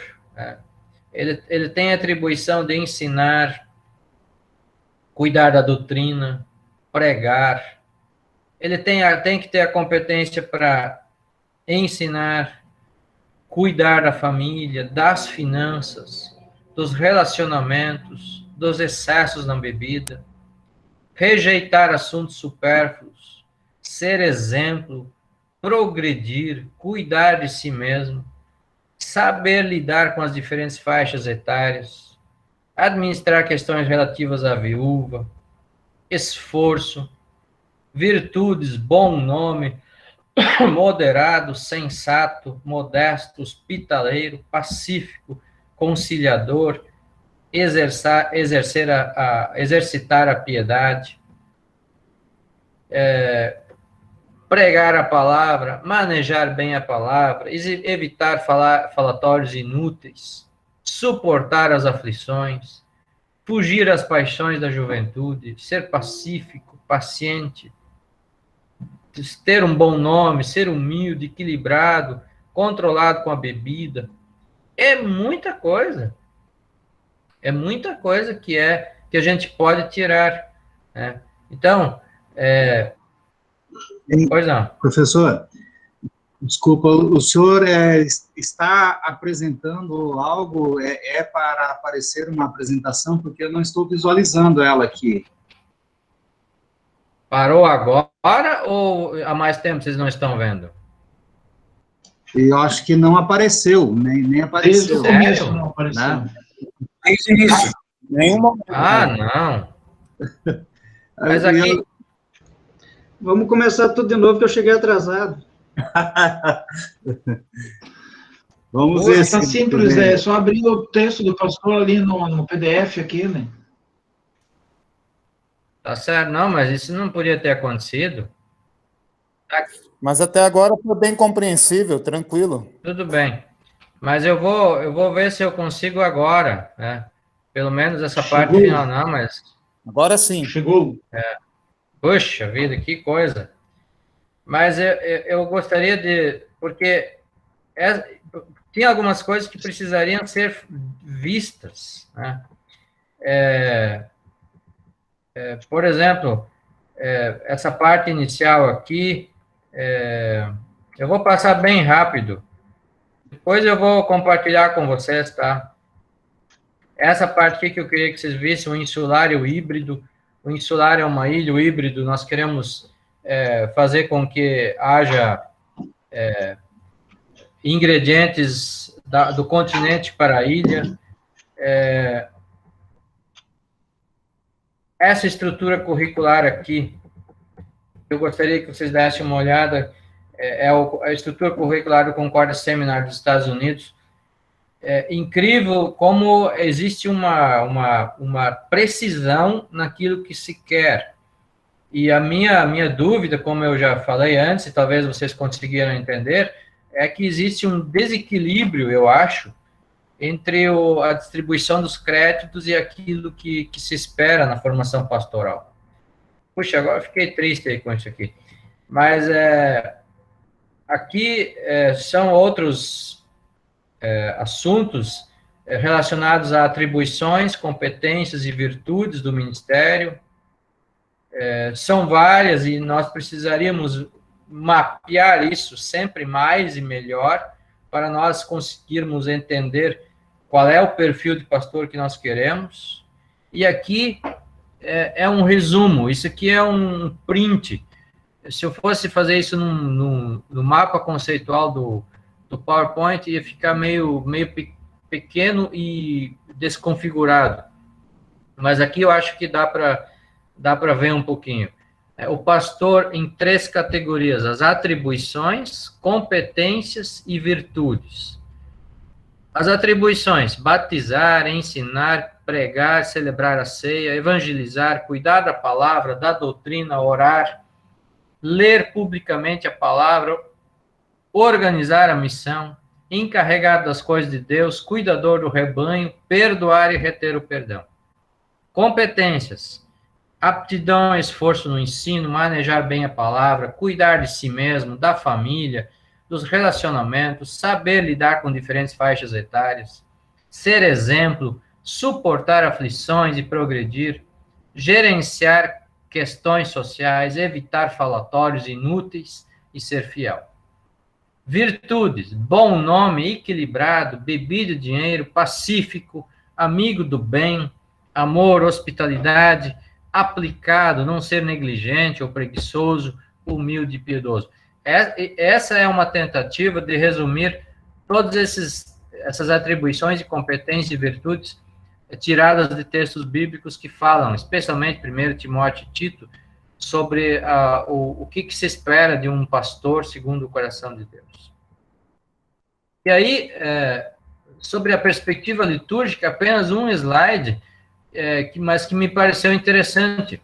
Ele tem a atribuição de ensinar, cuidar da doutrina, pregar. Ele tem que ter a competência para ensinar, cuidar da família, das finanças, dos relacionamentos, dos excessos na bebida, rejeitar assuntos supérfluos, ser exemplo, progredir, cuidar de si mesmo, saber lidar com as diferentes faixas etárias, administrar questões relativas à viúva, esforço, virtudes, bom nome, moderado, sensato, modesto, hospitaleiro, pacífico, conciliador, exercitar a piedade, pregar a palavra, manejar bem a palavra, evitar falatórios inúteis, suportar as aflições, fugir às paixões da juventude, ser pacífico, paciente, ter um bom nome, ser humilde, equilibrado, controlado com a bebida. É muita coisa. É muita coisa que a gente pode tirar, né? Então, pois não.
Professor, Desculpa, o senhor está apresentando algo, para aparecer uma apresentação, porque eu não estou visualizando ela aqui.
Parou agora ou há mais tempo vocês não estão vendo?
E eu acho que não apareceu, nem
Desde
apareceu.
o começo
Sério?
não apareceu.
Né?
Desde isso. Nenhuma.
Ah, não. Mas aqui...
Vamos começar tudo de novo, que eu cheguei atrasado.
Vamos
Hoje
ver
está
se...
simples, é só abrir o texto do pastor ali no PDF aqui, né?
Tá certo, não, mas isso não podia ter acontecido.
Mas até agora foi bem compreensível, tranquilo.
Tudo bem. Mas eu vou ver se eu consigo agora, né? Pelo menos essa parte final, não, mas...
Agora sim.
Chegou.
Puxa vida, que coisa. Mas eu gostaria de... Porque tinha algumas coisas que precisariam ser vistas, né? Por exemplo, essa parte inicial aqui, eu vou passar bem rápido. Depois eu vou compartilhar com vocês, tá? Essa parte aqui que eu queria que vocês vissem, o insular e o híbrido. O insular é uma ilha, o híbrido nós queremos fazer com que haja ingredientes do continente para a ilha. Essa estrutura curricular aqui, eu gostaria que vocês dessem uma olhada, a estrutura curricular do Concordia Seminar dos Estados Unidos. É incrível como existe uma precisão naquilo que se quer. E a minha dúvida, como eu já falei antes, e talvez vocês conseguiram entender, é que existe um desequilíbrio, eu acho, entre a distribuição dos créditos e aquilo que se espera na formação pastoral. Puxa, agora eu fiquei triste aí com isso aqui. Mas aqui são outros assuntos relacionados a atribuições, competências e virtudes do ministério. São várias e nós precisaríamos mapear isso sempre mais e melhor para nós conseguirmos entender qual é o perfil de pastor que nós queremos. E aqui é um resumo, isso aqui é um print. Se eu fosse fazer isso no mapa conceitual do PowerPoint, ia ficar meio pequeno e desconfigurado. Mas aqui eu acho que dá para ver um pouquinho. O pastor em 3 categorias: as atribuições, competências e virtudes. As atribuições: batizar, ensinar, pregar, celebrar a ceia, evangelizar, cuidar da palavra, da doutrina, orar, ler publicamente a palavra, organizar a missão, encarregado das coisas de Deus, cuidador do rebanho, perdoar e reter o perdão. Competências: aptidão e esforço no ensino, manejar bem a palavra, cuidar de si mesmo, da família, dos relacionamentos, saber lidar com diferentes faixas etárias, ser exemplo, suportar aflições e progredir, gerenciar questões sociais, evitar falatórios inúteis e ser fiel. Virtudes: bom nome, equilibrado, bebido dinheiro, pacífico, amigo do bem, amor, hospitalidade, aplicado, não ser negligente ou preguiçoso, humilde e piedoso. Essa é uma tentativa de resumir todas essas atribuições de competências e virtudes tiradas de textos bíblicos que falam, especialmente 1 Timóteo e Tito, sobre o que se espera de um pastor segundo o coração de Deus. E aí, sobre a perspectiva litúrgica, apenas um slide, mas que me pareceu interessante.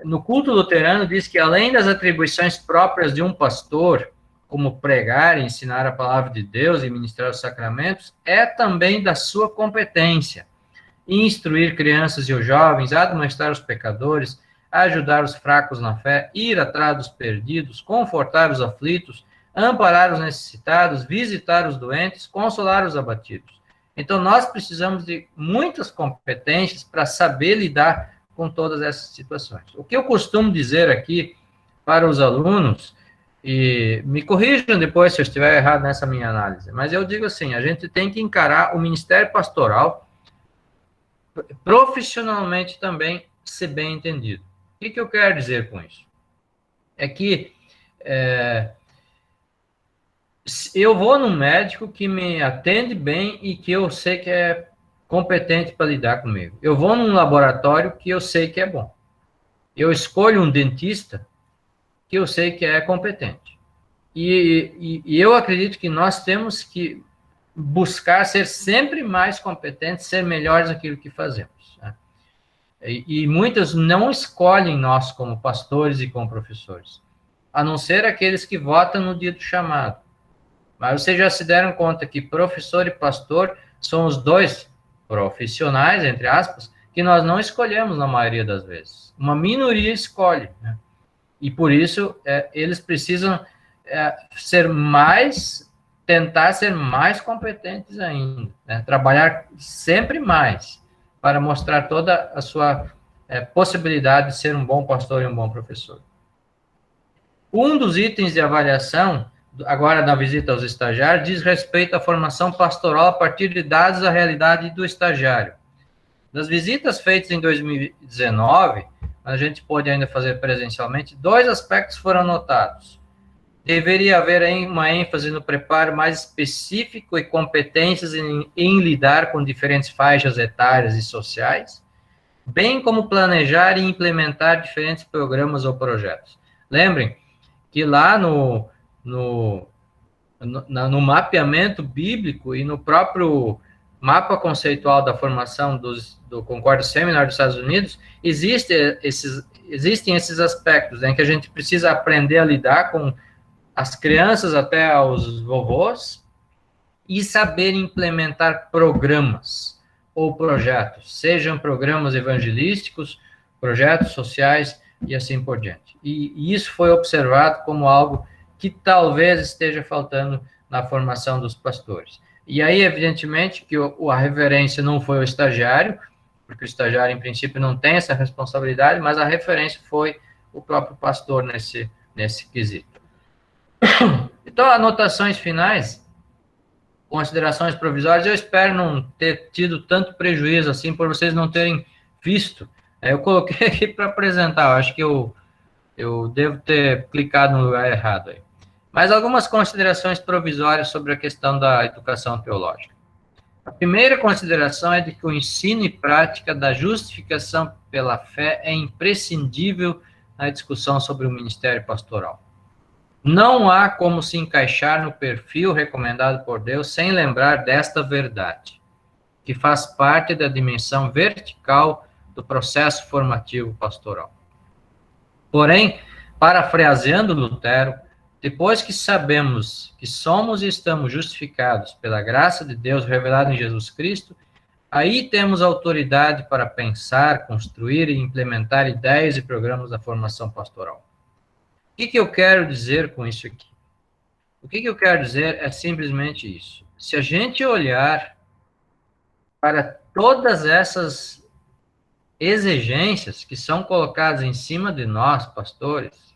No culto luterano diz que, além das atribuições próprias de um pastor, como pregar, ensinar a palavra de Deus e ministrar os sacramentos, é também da sua competência instruir crianças e os jovens, admoestar os pecadores, ajudar os fracos na fé, ir atrás dos perdidos, confortar os aflitos, amparar os necessitados, visitar os doentes, consolar os abatidos. Então, nós precisamos de muitas competências para saber lidar com todas essas situações. O que eu costumo dizer aqui para os alunos E me corrijam depois se eu estiver errado nessa minha análise, mas eu digo assim, a gente tem que encarar o ministério pastoral profissionalmente também ser bem entendido. O que eu quero dizer com isso? É que eu vou num médico que me atende bem e que eu sei que é competente para lidar comigo. Eu vou num laboratório que eu sei que é bom. Eu escolho um dentista que eu sei que é competente. E eu acredito que nós temos que buscar ser sempre mais competentes, ser melhores naquilo que fazemos. Né? E muitas não escolhem nós como pastores e como professores, a não ser aqueles que votam no dia do chamado. Mas vocês já se deram conta que professor e pastor são os dois profissionais, entre aspas, que nós não escolhemos na maioria das vezes. Uma minoria escolhe, né? E por isso eles precisam tentar ser mais competentes ainda, né? Trabalhar sempre mais para mostrar toda a sua possibilidade de ser um bom pastor e um bom professor. Um dos itens de avaliação, agora na visita aos estagiários, diz respeito à formação pastoral a partir de dados da realidade do estagiário. Das visitas feitas em 2019, a gente pôde ainda fazer presencialmente, 2 aspectos foram notados. Deveria haver uma ênfase no preparo mais específico e competências em lidar com diferentes faixas etárias e sociais, bem como planejar e implementar diferentes programas ou projetos. Lembrem que lá no mapeamento bíblico e no próprio mapa conceitual da formação do Concord Seminar dos Estados Unidos, existem esses aspectos, né, que a gente precisa aprender a lidar com as crianças até aos vovôs e saber implementar programas ou projetos, sejam programas evangelísticos, projetos sociais e assim por diante. E isso foi observado como algo que talvez esteja faltando na formação dos pastores. E aí, evidentemente, que a referência não foi o estagiário, porque o estagiário, em princípio, não tem essa responsabilidade, mas a referência foi o próprio pastor nesse quesito. Então, anotações finais, considerações provisórias, eu espero não ter tido tanto prejuízo assim, por vocês não terem visto. Eu coloquei aqui para apresentar, eu acho que eu devo ter clicado no lugar errado aí. Mas algumas considerações provisórias sobre a questão da educação teológica. A primeira consideração é de que o ensino e prática da justificação pela fé é imprescindível na discussão sobre o ministério pastoral. Não há como se encaixar no perfil recomendado por Deus sem lembrar desta verdade, que faz parte da dimensão vertical do processo formativo pastoral. Porém, parafraseando Lutero, depois que sabemos que somos e estamos justificados pela graça de Deus revelada em Jesus Cristo, aí temos autoridade para pensar, construir e implementar ideias e programas da formação pastoral. O que eu quero dizer com isso aqui? O que eu quero dizer é simplesmente isso. Se a gente olhar para todas essas exigências que são colocadas em cima de nós, pastores,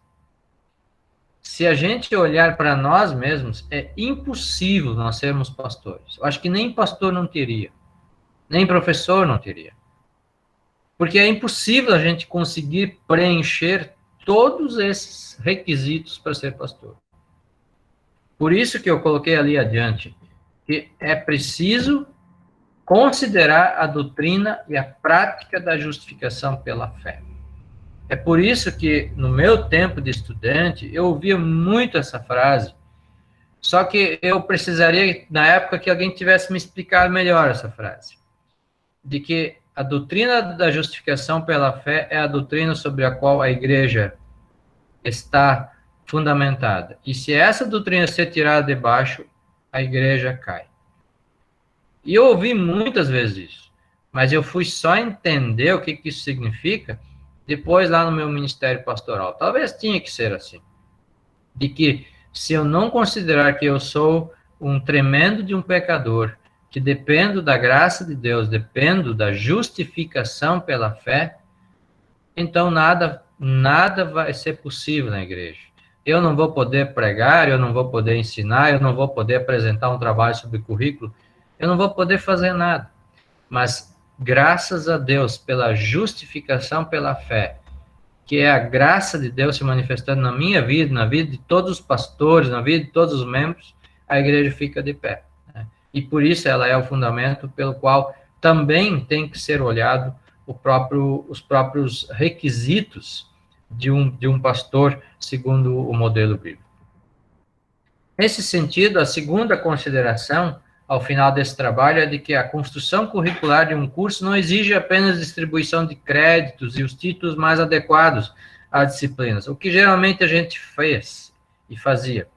se a gente olhar para nós mesmos, é impossível nós sermos pastores. Eu acho que nem pastor não teria, nem professor não teria. Porque é impossível a gente conseguir preencher todos esses requisitos para ser pastor. Por isso que eu coloquei ali adiante, que é preciso considerar a doutrina e a prática da justificação pela fé. É por isso que, no meu tempo de estudante, eu ouvia muito essa frase, só que eu precisaria, na época, que alguém tivesse me explicado melhor essa frase, de que a doutrina da justificação pela fé é a doutrina sobre a qual a igreja está fundamentada. E se essa doutrina ser tirada de baixo, a igreja cai. E eu ouvi muitas vezes isso, mas eu fui só entender o que isso significa depois lá no meu ministério pastoral. Talvez tinha que ser assim, de que se eu não considerar que eu sou um tremendo de um pecador, que dependo da graça de Deus, dependo da justificação pela fé, então nada vai ser possível na igreja. eu não vou poder pregar, eu não vou poder ensinar, eu não vou poder apresentar um trabalho sobre currículo, eu não vou poder fazer nada. Mas, graças a Deus, pela justificação pela fé, que é a graça de Deus se manifestando na minha vida, na vida de todos os pastores, na vida de todos os membros, a igreja fica de pé, né? E por isso ela é o fundamento pelo qual também tem que ser olhado os próprios requisitos de um pastor segundo o modelo bíblico. Nesse sentido, a segunda consideração, ao final desse trabalho, é de que a construção curricular de um curso não exige apenas distribuição de créditos e os títulos mais adequados às disciplinas, o que geralmente a gente fez e fazia.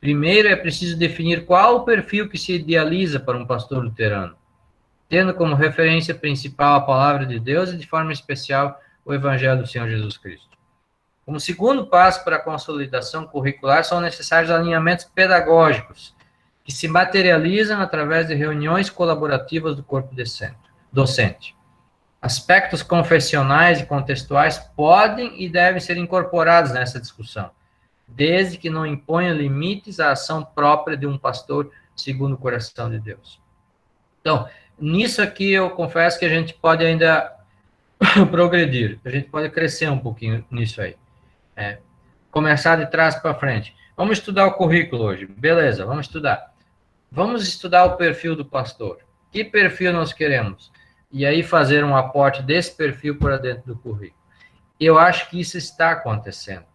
Primeiro, é preciso definir qual o perfil que se idealiza para um pastor luterano, tendo como referência principal a palavra de Deus e, de forma especial, o Evangelho do Senhor Jesus Cristo. Como segundo passo para a consolidação curricular, são necessários alinhamentos pedagógicos, que se materializam através de reuniões colaborativas do corpo docente. Aspectos confessionais e contextuais podem e devem ser incorporados nessa discussão, desde que não imponham limites à ação própria de um pastor segundo o coração de Deus. Então, nisso aqui eu confesso que a gente pode ainda progredir, a gente pode crescer um pouquinho nisso aí. Começar de trás para frente. Vamos estudar o currículo hoje, beleza, vamos estudar. Vamos estudar o perfil do pastor. Que perfil nós queremos? E aí fazer um aporte desse perfil para dentro do currículo. Eu acho que isso está acontecendo,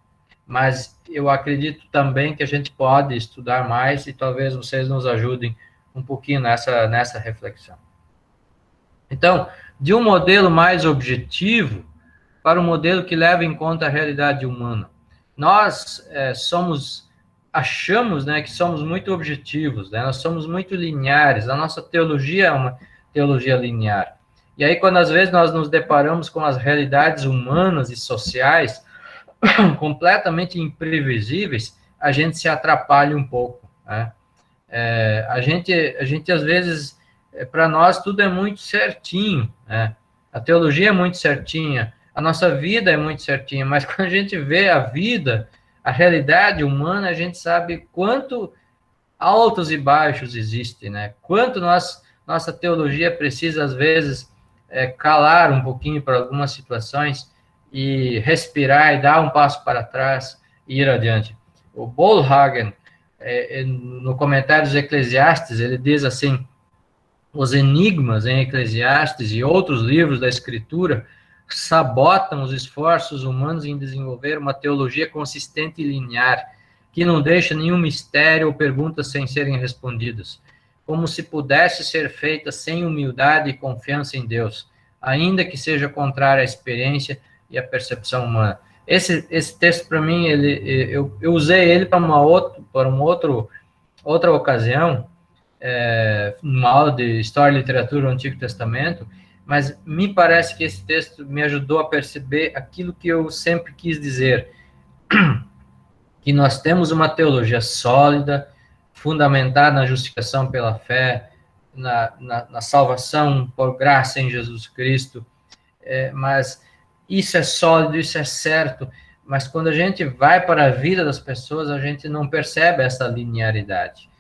mas eu acredito também que a gente pode estudar mais e talvez vocês nos ajudem um pouquinho nessa reflexão. Então, de um modelo mais objetivo para um modelo que leva em conta a realidade humana. Nós achamos, né, que somos muito objetivos, né, nós somos muito lineares, a nossa teologia é uma teologia linear. E aí, quando às vezes nós nos deparamos com as realidades humanas e sociais completamente imprevisíveis, a gente se atrapalha um pouco, né? A gente às vezes, para nós, tudo é muito certinho, né? A teologia é muito certinha, a nossa vida é muito certinha, mas quando a gente vê a vida, a realidade humana, a gente sabe quanto altos e baixos existem, né? Quanto nossa teologia precisa, às vezes, calar um pouquinho para algumas situações e respirar e dar um passo para trás e ir adiante. O Bollhagen, no comentário dos Eclesiastes, ele diz assim: os enigmas em Eclesiastes e outros livros da Escritura sabotam os esforços humanos em desenvolver uma teologia consistente e linear, que não deixa nenhum mistério ou perguntas sem serem respondidas, como se pudesse ser feita sem humildade e confiança em Deus, ainda que seja contrária à experiência e à percepção humana. Esse texto, para mim, eu usei ele para outra ocasião, numa aula de História e Literatura do Antigo Testamento, mas me parece que esse texto me ajudou a perceber aquilo que eu sempre quis dizer, que nós temos uma teologia sólida, fundamentada na justificação pela fé, na salvação por graça em Jesus Cristo, mas isso é sólido, isso é certo, mas quando a gente vai para a vida das pessoas, a gente não percebe essa linearidade.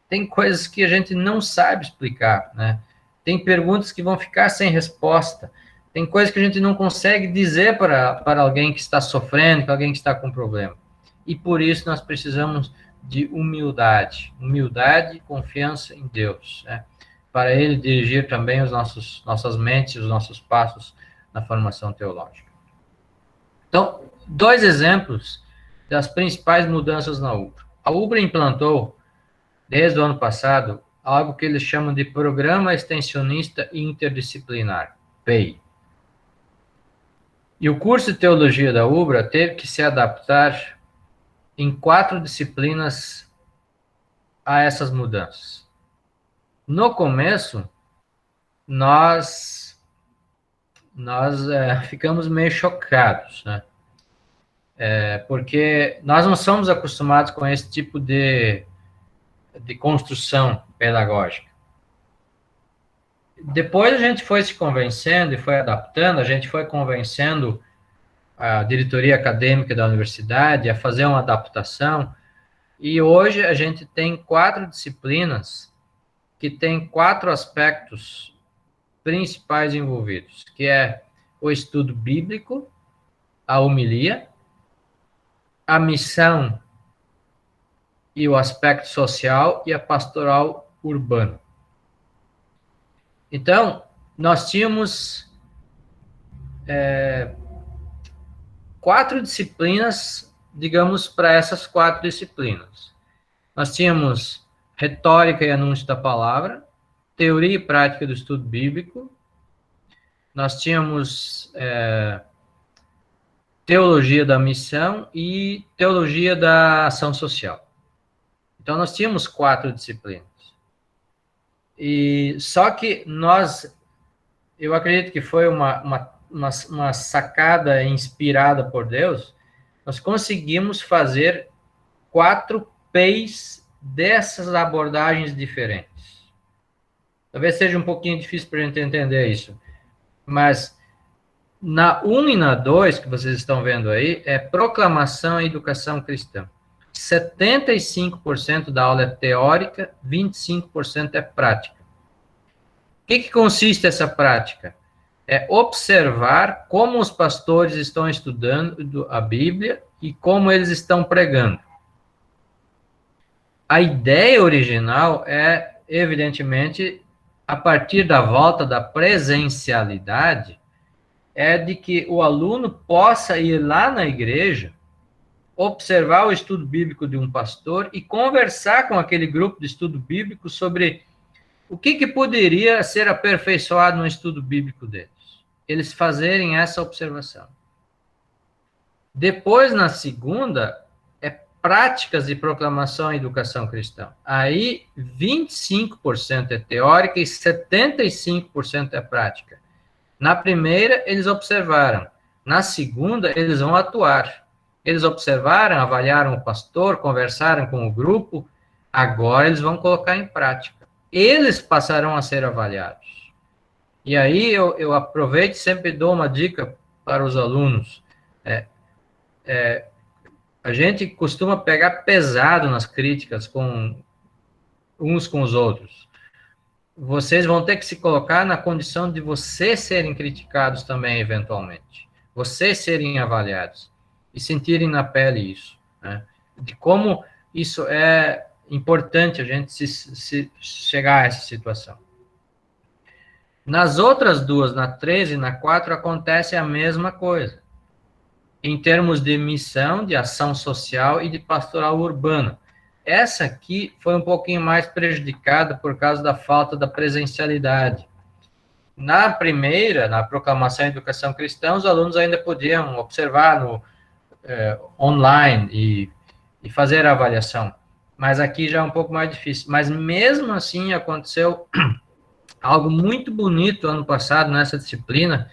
Tem coisas que a gente não sabe explicar, né? Tem perguntas que vão ficar sem resposta. Tem coisas que a gente não consegue dizer para alguém que está sofrendo, para alguém que está com problema. E por isso nós precisamos de humildade e confiança em Deus, né? Para Ele dirigir também nossas mentes, os nossos passos na formação teológica. Então, 2 exemplos das principais mudanças na UBRA. A UBRA implantou, desde o ano passado, algo que eles chamam de Programa Extensionista Interdisciplinar, PEI. E o curso de Teologia da UBRA teve que se adaptar em 4 disciplinas a essas mudanças. No começo, nós ficamos meio chocados, né? Porque nós não somos acostumados com esse tipo de construção pedagógica. Depois a gente foi se convencendo e foi adaptando, a gente foi convencendo a diretoria acadêmica da universidade a fazer uma adaptação, e hoje a gente tem 4 disciplinas que têm 4 aspectos principais envolvidos, que é o estudo bíblico, a homilia, a missão e o aspecto social e a pastoral urbana. Então, nós tínhamos 4 disciplinas, digamos, para essas 4 disciplinas. Nós tínhamos retórica e anúncio da palavra, teoria e prática do estudo bíblico, nós tínhamos teologia da missão e teologia da ação social. Então, nós tínhamos 4 disciplinas. E só que eu acredito que foi uma sacada inspirada por Deus, nós conseguimos fazer 4 P's dessas abordagens diferentes. Talvez seja um pouquinho difícil para a gente entender isso, mas na 1 e na 2, que vocês estão vendo aí, é proclamação e educação cristã. 75% da aula é teórica, 25% é prática. O que consiste essa prática? É observar como os pastores estão estudando a Bíblia e como eles estão pregando. A ideia original é, evidentemente, a partir da volta da presencialidade, é de que o aluno possa ir lá na igreja, observar o estudo bíblico de um pastor e conversar com aquele grupo de estudo bíblico sobre o que poderia ser aperfeiçoado no estudo bíblico deles. Eles fazerem essa observação. Depois, na segunda, é práticas de proclamação e educação cristã. Aí, 25% é teórica e 75% é prática. Na primeira, eles observaram. Na segunda, eles vão atuar. Eles observaram, avaliaram o pastor, conversaram com o grupo, agora eles vão colocar em prática. Eles passarão a ser avaliados. E aí eu aproveito e sempre dou uma dica para os alunos. A gente costuma pegar pesado nas críticas uns com os outros. Vocês vão ter que se colocar na condição de vocês serem criticados também, eventualmente. Vocês serem avaliados. E sentirem na pele isso, né? De como isso é importante a gente se chegar a essa situação. Nas outras duas, na 3 e na 4, acontece a mesma coisa. Em termos de missão, de ação social e de pastoral urbana. Essa aqui foi um pouquinho mais prejudicada por causa da falta da presencialidade. Na primeira, na proclamação e educação cristã, os alunos ainda podiam observar no online e fazer a avaliação. Mas aqui já é um pouco mais difícil. Mas mesmo assim aconteceu algo muito bonito ano passado nessa disciplina,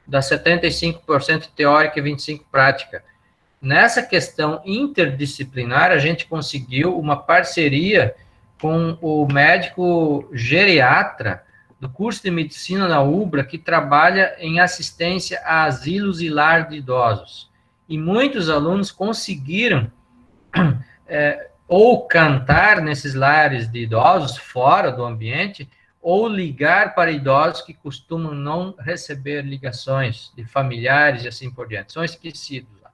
da 75% teórica e 25% prática. Nessa questão interdisciplinar, a gente conseguiu uma parceria com o médico geriatra do curso de medicina na UBRA, que trabalha em assistência a asilos e lar de idosos. E muitos alunos conseguiram ou cantar nesses lares de idosos, fora do ambiente, ou ligar para idosos que costumam não receber ligações de familiares e assim por diante. São esquecidos lá.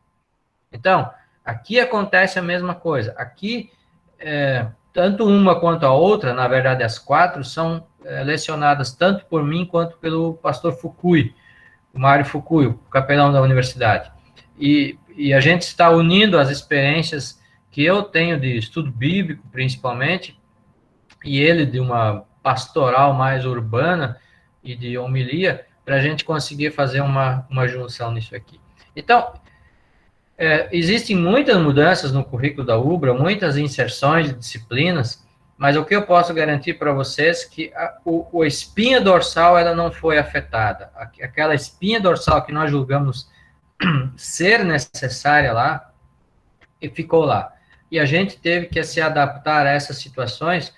Então, aqui acontece a mesma coisa. Aqui, tanto uma quanto a outra, na verdade as 4, são lecionadas tanto por mim quanto pelo pastor Fukui, o Mário Fukui, o capelão da universidade. E a gente está unindo as experiências que eu tenho de estudo bíblico, principalmente, e ele de uma pastoral mais urbana e de homilia, para a gente conseguir fazer uma junção nisso aqui. Então, existem muitas mudanças no currículo da UBRA, muitas inserções de disciplinas, mas o que eu posso garantir para vocês é que a espinha dorsal ela não foi afetada. Aquela espinha dorsal que nós julgamos ser necessária lá, e ficou lá. E a gente teve que se adaptar a essas situações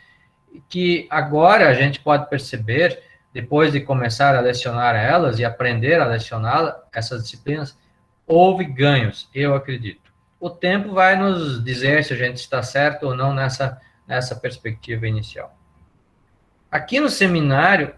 que agora a gente pode perceber, depois de começar a lecionar elas e aprender a lecionar essas disciplinas, houve ganhos, eu acredito. O tempo vai nos dizer se a gente está certo ou não nessa perspectiva inicial. Aqui no seminário,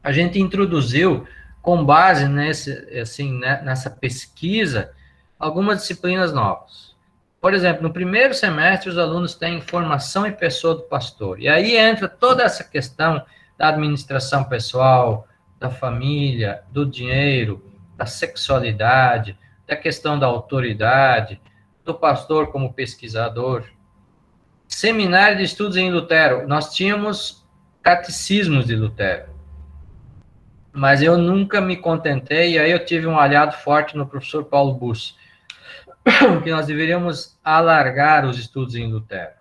a gente introduziu, com base nessa pesquisa, algumas disciplinas novas. Por exemplo, no primeiro semestre, os alunos têm formação em pessoa do pastor. E aí entra toda essa questão da administração pessoal, da família, do dinheiro, da sexualidade, da questão da autoridade, do pastor como pesquisador. Seminário de Estudos em Lutero, nós tínhamos catecismos de Lutero. Mas eu nunca me contentei, e aí eu tive um aliado forte no professor Paulo Buss, que nós deveríamos alargar os estudos em Lutero.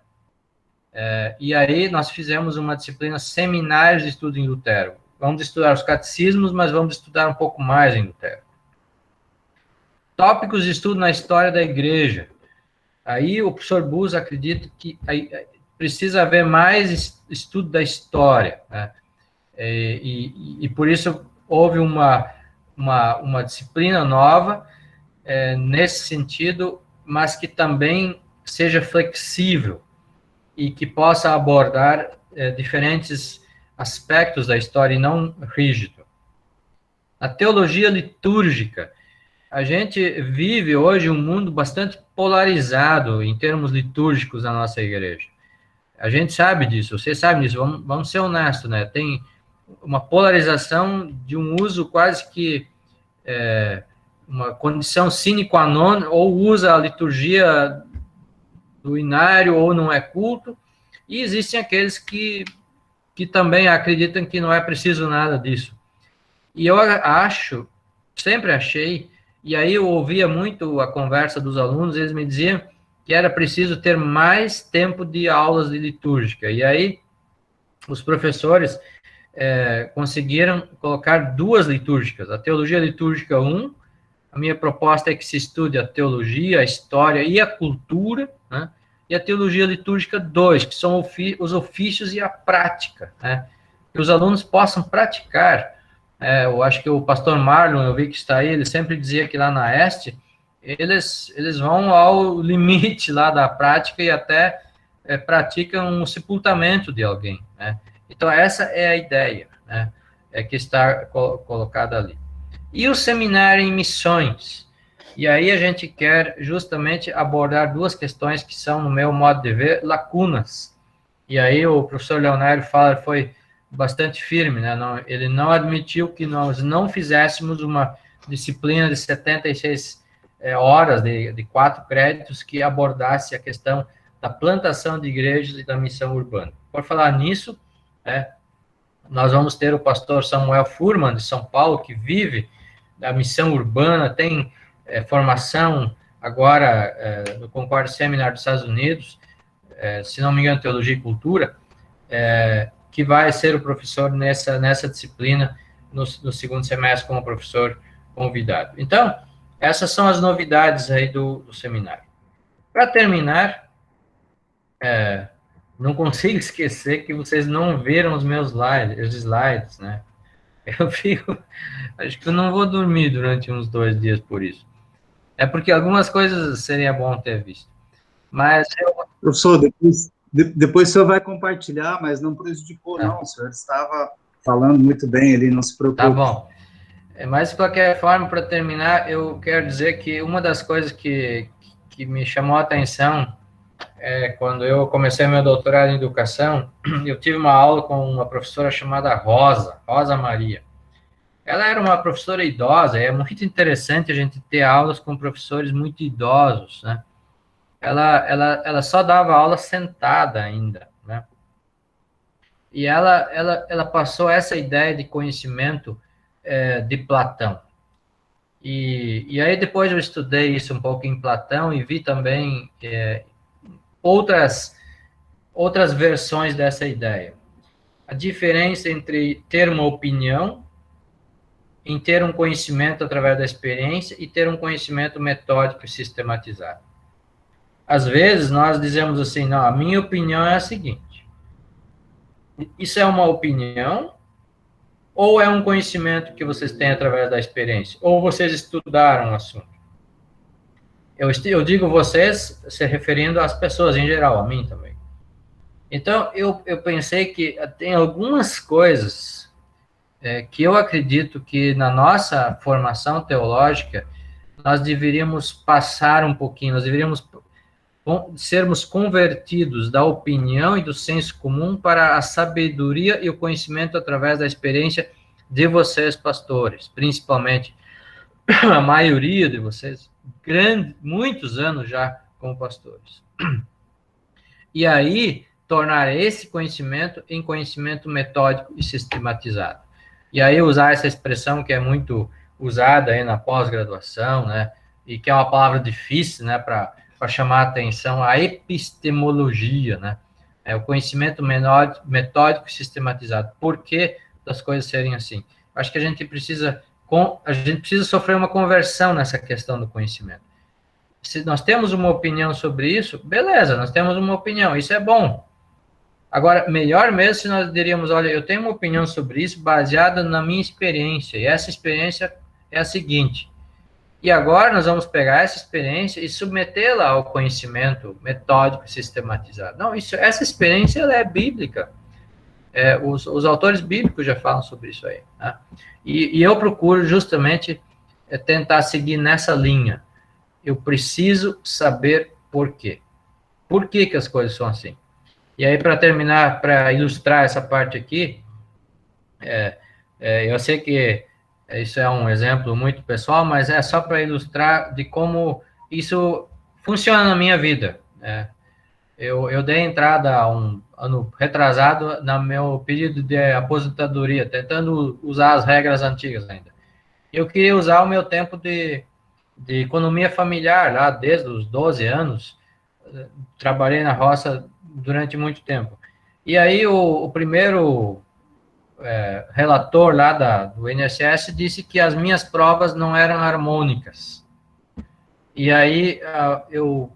E aí nós fizemos uma disciplina Seminários de Estudos em Lutero. Vamos estudar os catecismos, mas vamos estudar um pouco mais em Lutero. Tópicos de estudo na história da igreja. Aí o professor Buss acredita que precisa haver mais estudo da história, né? E por isso houve uma disciplina nova nesse sentido, mas que também seja flexível e que possa abordar diferentes aspectos da história e não rígido. A teologia litúrgica. A gente vive hoje um mundo bastante polarizado em termos litúrgicos na nossa igreja. A gente sabe disso, vocês sabem disso, vamos ser honestos, né? Tem uma polarização de um uso quase que uma condição sine qua non, ou usa a liturgia do inário ou não é culto, e existem aqueles que também acreditam que não é preciso nada disso. E eu sempre achei, e aí eu ouvia muito a conversa dos alunos, eles me diziam que era preciso ter mais tempo de aulas de litúrgica, e aí os professores conseguiram colocar 2 litúrgicas, a Teologia Litúrgica 1, a minha proposta é que se estude a teologia, a história e a cultura, né? E a Teologia Litúrgica 2, que são os ofícios e a prática, né? Que os alunos possam praticar. Eu acho que o pastor Marlon, eu vi que está aí, ele sempre dizia que lá na Este, eles vão ao limite lá da prática e até praticam um sepultamento de alguém, né? Então, essa é a ideia, né? Que está colocada ali. E o seminário em missões. E aí a gente quer justamente abordar 2 questões que são, no meu modo de ver, lacunas. E aí o professor Leonardo foi bastante firme, né? Ele não admitiu que nós não fizéssemos uma disciplina de 76 horas, de 4 créditos, que abordasse a questão da plantação de igrejas e da missão urbana. Por falar nisso, nós vamos ter o pastor Samuel Furman, de São Paulo, que vive da missão urbana, tem formação agora no Concord Seminar dos Estados Unidos, se não me engano, Teologia e Cultura, que vai ser o professor nessa disciplina no segundo semestre como professor convidado. Então, essas são as novidades aí do seminário. Para terminar, não consigo esquecer que vocês não viram os meus slides, né? Acho que eu não vou dormir durante uns 2 dias por isso. É porque algumas coisas seria bom ter visto. Mas
Professor, depois o senhor vai compartilhar, mas não prejudicou, não. O senhor estava falando muito bem ali, não se preocupe.
Tá bom. Mas, de qualquer forma, para terminar, eu quero dizer que uma das coisas que me chamou a atenção quando eu comecei meu doutorado em educação, eu tive uma aula com uma professora chamada Rosa Maria. Ela era uma professora idosa, é muito interessante a gente ter aulas com professores muito idosos, né? Ela só dava aula sentada ainda, né? E ela passou essa ideia de conhecimento de Platão. E aí depois eu estudei isso um pouco em Platão e vi também outras versões dessa ideia. A diferença entre ter uma opinião, em ter um conhecimento através da experiência e ter um conhecimento metódico e sistematizado. Às vezes nós dizemos assim, não, a minha opinião é a seguinte. Isso é uma opinião ou é um conhecimento que vocês têm através da experiência? Ou vocês estudaram o assunto? Eu digo vocês se referindo às pessoas em geral, a mim também. Então, eu pensei que tem algumas coisas que eu acredito que na nossa formação teológica nós deveríamos passar um pouquinho, nós deveríamos sermos convertidos da opinião e do senso comum para a sabedoria e o conhecimento através da experiência de vocês, pastores, principalmente a maioria de vocês, muitos anos já como pastores. E aí, tornar esse conhecimento em conhecimento metódico e sistematizado. E aí, usar essa expressão que é muito usada aí na pós-graduação, né, e que é uma palavra difícil, né, para chamar a atenção, a epistemologia, né, é o conhecimento metódico e sistematizado. Por que das coisas serem assim? Acho que a gente precisa sofrer uma conversão nessa questão do conhecimento. Se nós temos uma opinião sobre isso, beleza, nós temos uma opinião, isso é bom. Agora, melhor mesmo se nós diríamos, olha, eu tenho uma opinião sobre isso baseada na minha experiência, e essa experiência é a seguinte. E agora nós vamos pegar essa experiência e submetê-la ao conhecimento metódico e sistematizado. Não, essa experiência ela é bíblica. Os autores bíblicos já falam sobre isso aí. Né? E eu procuro justamente tentar seguir nessa linha. Eu preciso saber por quê. Por que as coisas são assim? E aí, para terminar, para ilustrar essa parte aqui, eu sei que isso é um exemplo muito pessoal, mas é só para ilustrar de como isso funciona na minha vida. Eu dei entrada há um ano retrasado no meu pedido de aposentadoria, tentando usar as regras antigas ainda. Eu queria usar o meu tempo de economia familiar, lá desde os 12 anos, trabalhei na roça durante muito tempo. E aí o primeiro relator lá do INSS disse que as minhas provas não eram harmônicas. E aí eu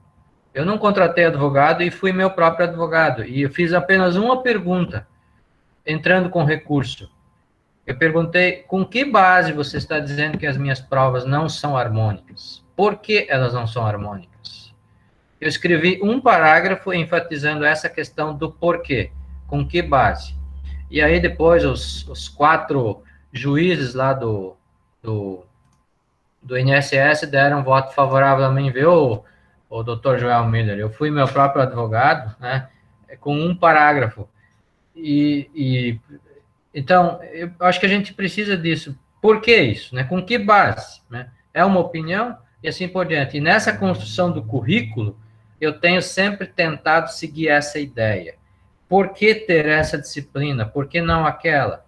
não contratei advogado e fui meu próprio advogado. E eu fiz apenas uma pergunta, entrando com recurso. Eu perguntei, com que base você está dizendo que as minhas provas não são harmônicas? Por que elas não são harmônicas? Eu escrevi um parágrafo enfatizando essa questão do porquê, com que base. E aí depois os 4 juízes lá do INSS deram voto favorável a mim, viu, o doutor Joel Miller. Eu fui meu próprio advogado, né, com um parágrafo. Então, eu acho que a gente precisa disso. Por que isso? Né? Com que base? Né? É uma opinião e assim por diante. E nessa construção do currículo, eu tenho sempre tentado seguir essa ideia. Por que ter essa disciplina? Por que não aquela?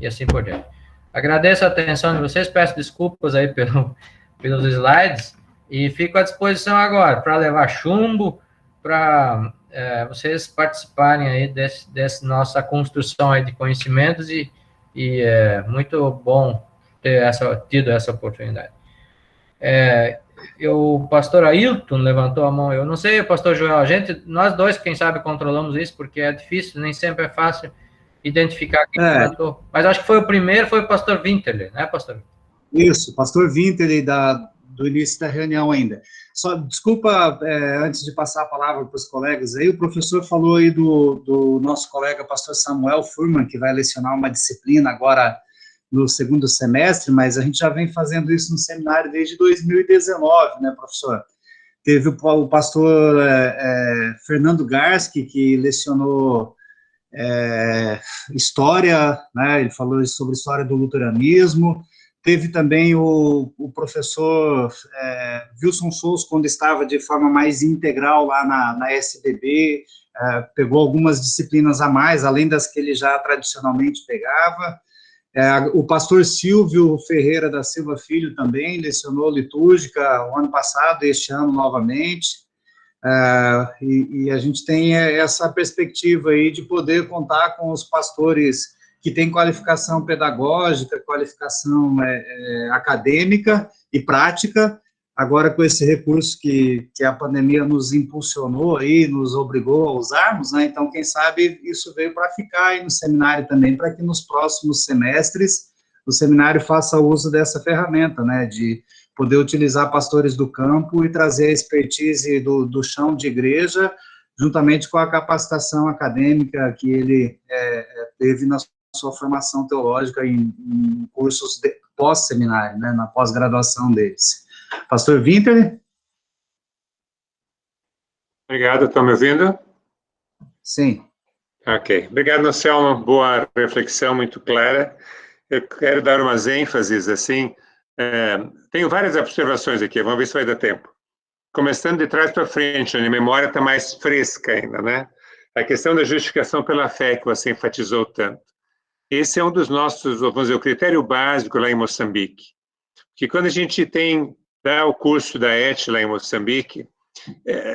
E assim por diante. Agradeço a atenção de vocês, peço desculpas aí pelos slides, e fico à disposição agora para levar chumbo, para vocês participarem aí dessa nossa construção aí de conhecimentos, e é muito bom ter tido essa oportunidade. O pastor Ailton levantou a mão, eu não sei, pastor Joel, nós dois, quem sabe, controlamos isso, porque é difícil, nem sempre é fácil identificar quem levantou, mas acho que foi o pastor Winterle, né, pastor?
Isso, pastor Winterle, do início da reunião ainda. Só, desculpa, antes de passar a palavra para os colegas aí, o professor falou aí do nosso colega pastor Samuel Furman, que vai lecionar uma disciplina agora no segundo semestre, mas a gente já vem fazendo isso no seminário desde 2019, né, professor? Teve o pastor Fernando Garski, que lecionou história, né, ele falou sobre história do luteranismo. Teve também o professor Wilson Souza, quando estava de forma mais integral lá na SBB, pegou algumas disciplinas a mais, além das que ele já tradicionalmente pegava. O pastor Silvio Ferreira da Silva Filho também lecionou litúrgica o ano passado e este ano novamente. E a gente tem essa perspectiva aí de poder contar com os pastores que têm qualificação pedagógica, qualificação acadêmica e prática, agora com esse recurso que a pandemia nos impulsionou aí, nos obrigou a usarmos, né? Então, quem sabe isso veio para ficar aí no seminário também, para que nos próximos semestres o seminário faça uso dessa ferramenta, né? De poder utilizar pastores do campo e trazer a expertise do chão de igreja, juntamente com a capacitação acadêmica que ele teve na sua formação teológica em cursos pós-seminário, né? Na pós-graduação deles. Pastor Winter?
Obrigado, estão me ouvindo?
Sim.
Ok. Obrigado, Anselmo. Boa reflexão, muito clara. Eu quero dar umas ênfases, assim. Tenho várias observações aqui, vamos ver se vai dar tempo. Começando de trás para frente, a minha memória está mais fresca ainda, né? A questão da justificação pela fé que você enfatizou tanto. Esse é um dos nossos, vamos dizer, o critério básico lá em Moçambique. Que quando a gente dá o curso da ET lá em Moçambique,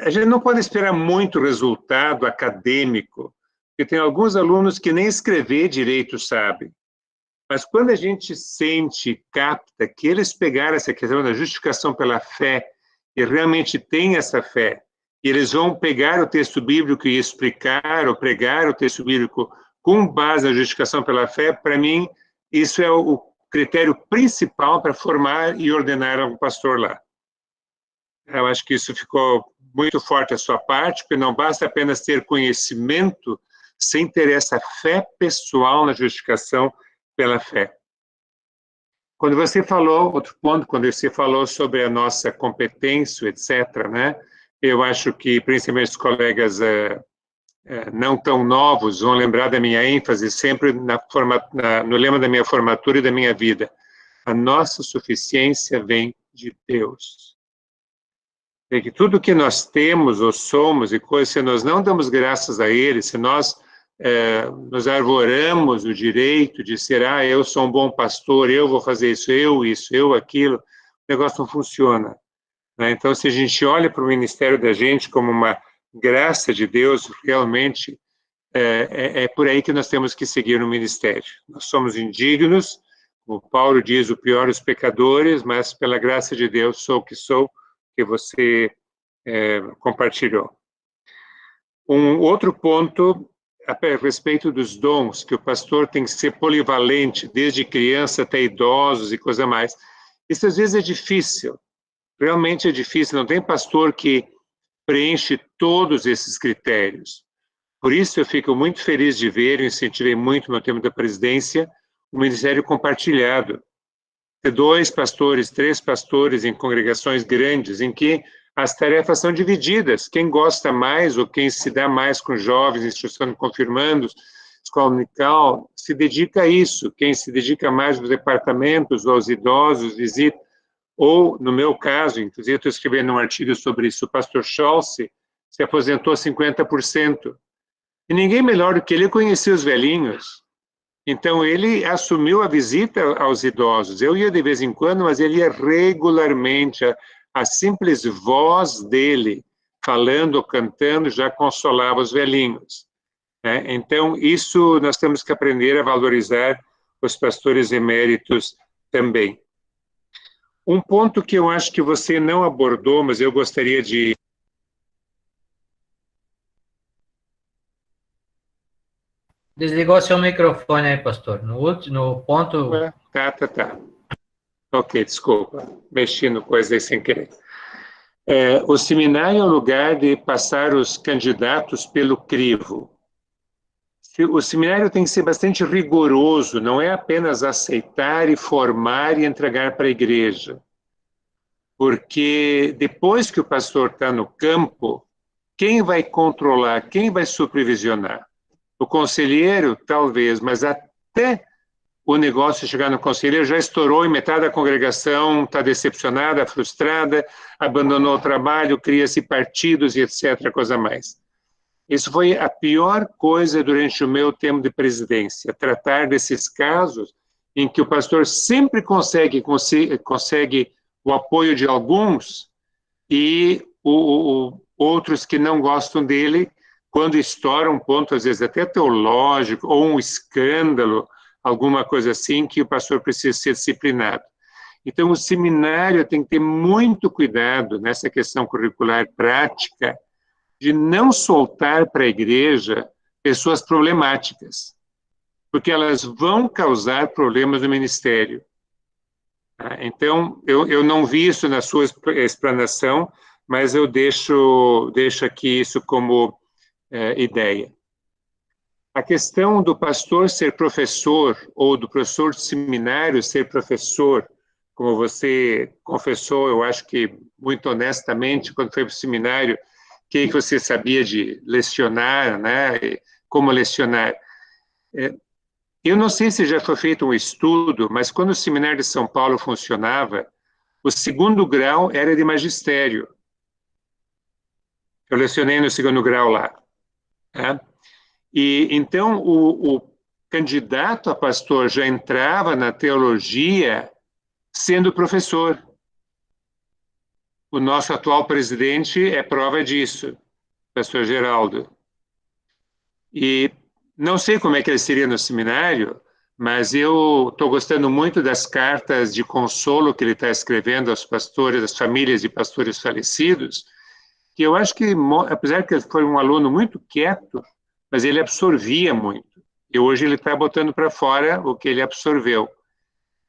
a gente não pode esperar muito resultado acadêmico, porque tem alguns alunos que nem escrever direito sabem. Mas quando a gente sente, capta que eles pegaram essa questão da justificação pela fé e realmente têm essa fé, e eles vão pegar o texto bíblico e explicar ou pregar o texto bíblico com base na justificação pela fé, para mim, isso é o critério principal para formar e ordenar um pastor lá. Eu acho que isso ficou muito forte a sua parte, porque não basta apenas ter conhecimento sem ter essa fé pessoal na justificação pela fé. Quando você falou, outro ponto, quando você falou sobre a nossa competência, etc., né, eu acho que principalmente os colegas não tão novos vão lembrar da minha ênfase sempre no lema da minha formatura e da minha vida. A nossa suficiência vem de Deus. É que tudo que nós temos ou somos e coisas, se nós não damos graças a Ele, se nós nos arvoramos o direito de ser, eu sou um bom pastor, eu vou fazer isso, eu, aquilo, o negócio não funciona. Né? Então, se a gente olha para o ministério da gente como uma graça de Deus, realmente, é por aí que nós temos que seguir no ministério. Nós somos indignos, como Paulo diz, o pior dos pecadores, mas pela graça de Deus sou o que sou, que você compartilhou. Um outro ponto a respeito dos dons, que o pastor tem que ser polivalente, desde criança até idosos e coisa mais. Isso às vezes é difícil, realmente é difícil, não tem pastor que preenche todos esses critérios. Por isso eu fico muito feliz de ver, eu incentivei muito no meu tempo da presidência, o ministério compartilhado. Ter 2 pastores, 3 pastores em congregações grandes, em que as tarefas são divididas. Quem gosta mais ou quem se dá mais com jovens, instituição de confirmandos, escola unical, se dedica a isso. Quem se dedica mais aos departamentos, aos idosos, visita. Ou, no meu caso, inclusive estou escrevendo um artigo sobre isso, o pastor Scholze se aposentou 50%. E ninguém melhor do que ele conhecia os velhinhos. Então, ele assumiu a visita aos idosos. Eu ia de vez em quando, mas ele ia regularmente. A simples voz dele, falando ou cantando, já consolava os velhinhos. Né? Então, isso nós temos que aprender a valorizar os pastores eméritos também. Um ponto que eu acho que você não abordou, mas eu gostaria de...
Desligou seu microfone aí, pastor. No ponto...
Tá. Ok, desculpa. Mexi no coisa aí sem querer. O seminário é o lugar de passar os candidatos pelo crivo. O seminário tem que ser bastante rigoroso, não é apenas aceitar e formar e entregar para a igreja. Porque depois que o pastor está no campo, quem vai controlar, quem vai supervisionar? O conselheiro, talvez, mas até o negócio chegar no conselheiro já estourou e metade da congregação está decepcionada, frustrada, abandonou o trabalho, cria-se partidos e etc., coisa mais. Isso foi a pior coisa durante o meu tempo de presidência, tratar desses casos em que o pastor sempre consegue o apoio de alguns e outros que não gostam dele, quando estoura um ponto, às vezes até teológico, ou um escândalo, alguma coisa assim, que o pastor precisa ser disciplinado. Então, o seminário tem que ter muito cuidado nessa questão curricular prática, de não soltar para a igreja pessoas problemáticas, porque elas vão causar problemas no ministério. Então, eu não vi isso na sua explanação, mas eu deixo aqui isso como ideia. A questão do pastor ser professor, ou do professor de seminário ser professor, como você confessou, eu acho que muito honestamente, quando foi para o seminário, o que você sabia de lecionar, né? Como lecionar. Eu não sei se já foi feito um estudo, mas quando o Seminário de São Paulo funcionava, o segundo grau era de magistério. Eu lecionei no segundo grau lá. Né? E então o candidato a pastor já entrava na teologia sendo professor. O nosso atual presidente é prova disso, pastor Geraldo. E não sei como é que ele seria no seminário, mas eu estou gostando muito das cartas de consolo que ele está escrevendo aos pastores, às famílias de pastores falecidos, que eu acho que, apesar que ele foi um aluno muito quieto, mas ele absorvia muito. E hoje ele está botando para fora o que ele absorveu.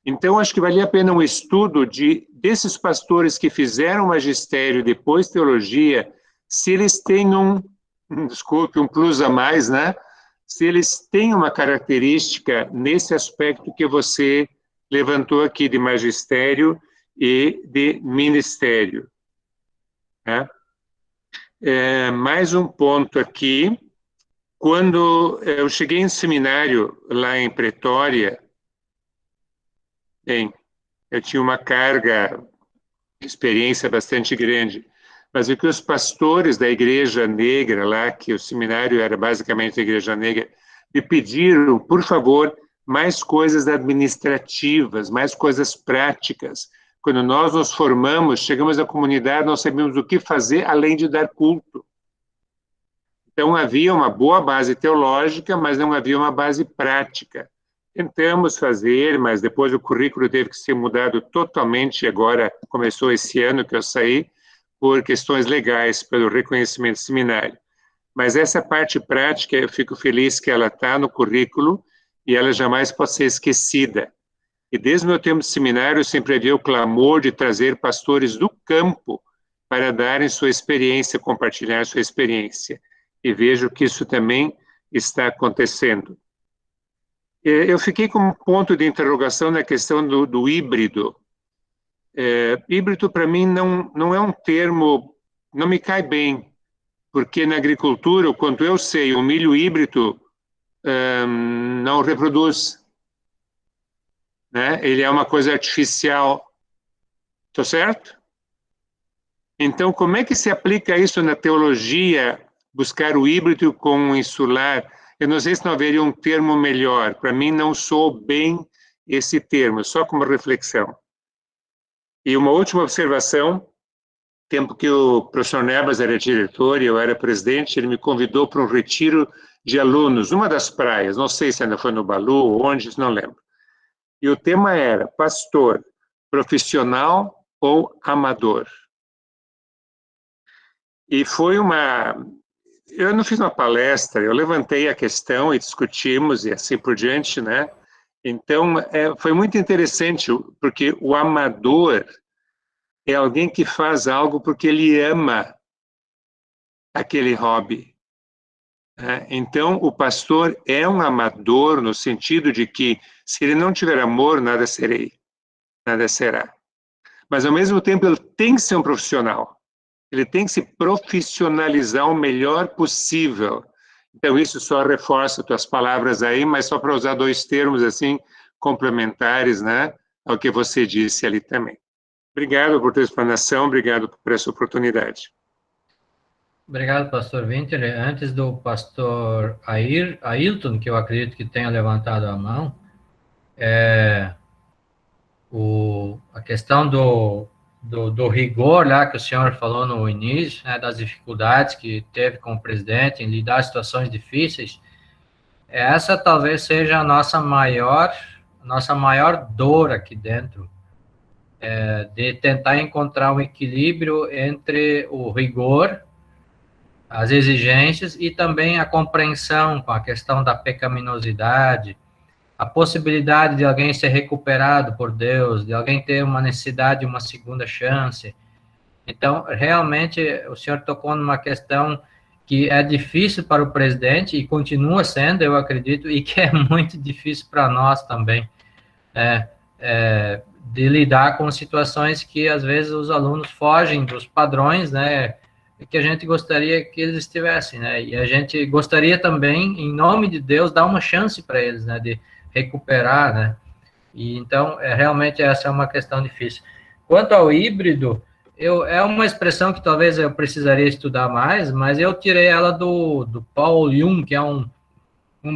Então, acho que valia a pena um estudo desses pastores que fizeram magistério e depois teologia, se eles têm um plus a mais, né? Se eles têm uma característica nesse aspecto que você levantou aqui de magistério e de ministério. Né? Mais um ponto aqui. Quando eu cheguei em seminário lá em Pretória, bem, eu tinha uma carga de experiência bastante grande, mas o que os pastores da Igreja Negra lá, que o seminário era basicamente a Igreja Negra, me pediram, por favor, mais coisas administrativas, mais coisas práticas. Quando nós nos formamos, chegamos à comunidade, nós sabíamos o que fazer, além de dar culto. Então, havia uma boa base teológica, mas não havia uma base prática. Tentamos fazer, mas depois o currículo teve que ser mudado totalmente, agora começou esse ano que eu saí, por questões legais, pelo reconhecimento seminário. Mas essa parte prática, eu fico feliz que ela está no currículo e ela jamais pode ser esquecida. E desde o meu tempo de seminário, eu sempre havia o clamor de trazer pastores do campo para darem sua experiência, compartilhar sua experiência. E vejo que isso também está acontecendo. Eu fiquei com um ponto de interrogação na questão do híbrido. Híbrido, para mim, não é um termo, não me cai bem, porque na agricultura, quanto eu sei, o milho híbrido não reproduz. Né? Ele é uma coisa artificial. Estou certo? Então, como é que se aplica isso na teologia, buscar o híbrido com o insular? Eu não sei se não haveria um termo melhor. Para mim, não sou bem esse termo, só como reflexão. E uma última observação, tempo que o professor Nebas era diretor e eu era presidente, ele me convidou para um retiro de alunos, numa das praias, não sei se ainda foi no Balu ou onde, não lembro. E o tema era pastor, profissional ou amador? E foi eu não fiz uma palestra, eu levantei a questão e discutimos e assim por diante, né? Então, foi muito interessante, porque o amador é alguém que faz algo porque ele ama aquele hobby. Né? Então, o pastor é um amador no sentido de que, se ele não tiver amor, nada serei, nada será. Mas, ao mesmo tempo, ele tem que ser um profissional. Ele tem que se profissionalizar o melhor possível. Então, isso só reforça tuas palavras aí, mas só para usar dois termos assim complementares, né, ao que você disse ali também. Obrigado por tua explanação, obrigado por essa oportunidade.
Obrigado, pastor Winter. Antes do pastor Ailton, que eu acredito que tenha levantado a mão, a questão do rigor lá que o senhor falou no início, né, das dificuldades que teve com o presidente em lidar com situações difíceis, essa talvez seja a nossa maior dor aqui dentro de tentar encontrar um equilíbrio entre o rigor, as exigências e também a compreensão com a questão da pecaminosidade, a possibilidade de alguém ser recuperado por Deus, de alguém ter uma necessidade de uma segunda chance. Então, realmente, o senhor tocou numa questão que é difícil para o presidente e continua sendo, eu acredito, e que é muito difícil para nós também, de lidar com situações que, às vezes, os alunos fogem dos padrões, né, que a gente gostaria que eles estivessem, né, e a gente gostaria também, em nome de Deus, dar uma chance para eles, né, de recuperar, né, e então, realmente, essa é uma questão difícil. Quanto ao híbrido, é uma expressão que talvez eu precisaria estudar mais, mas eu tirei ela do Paul Jung, que é um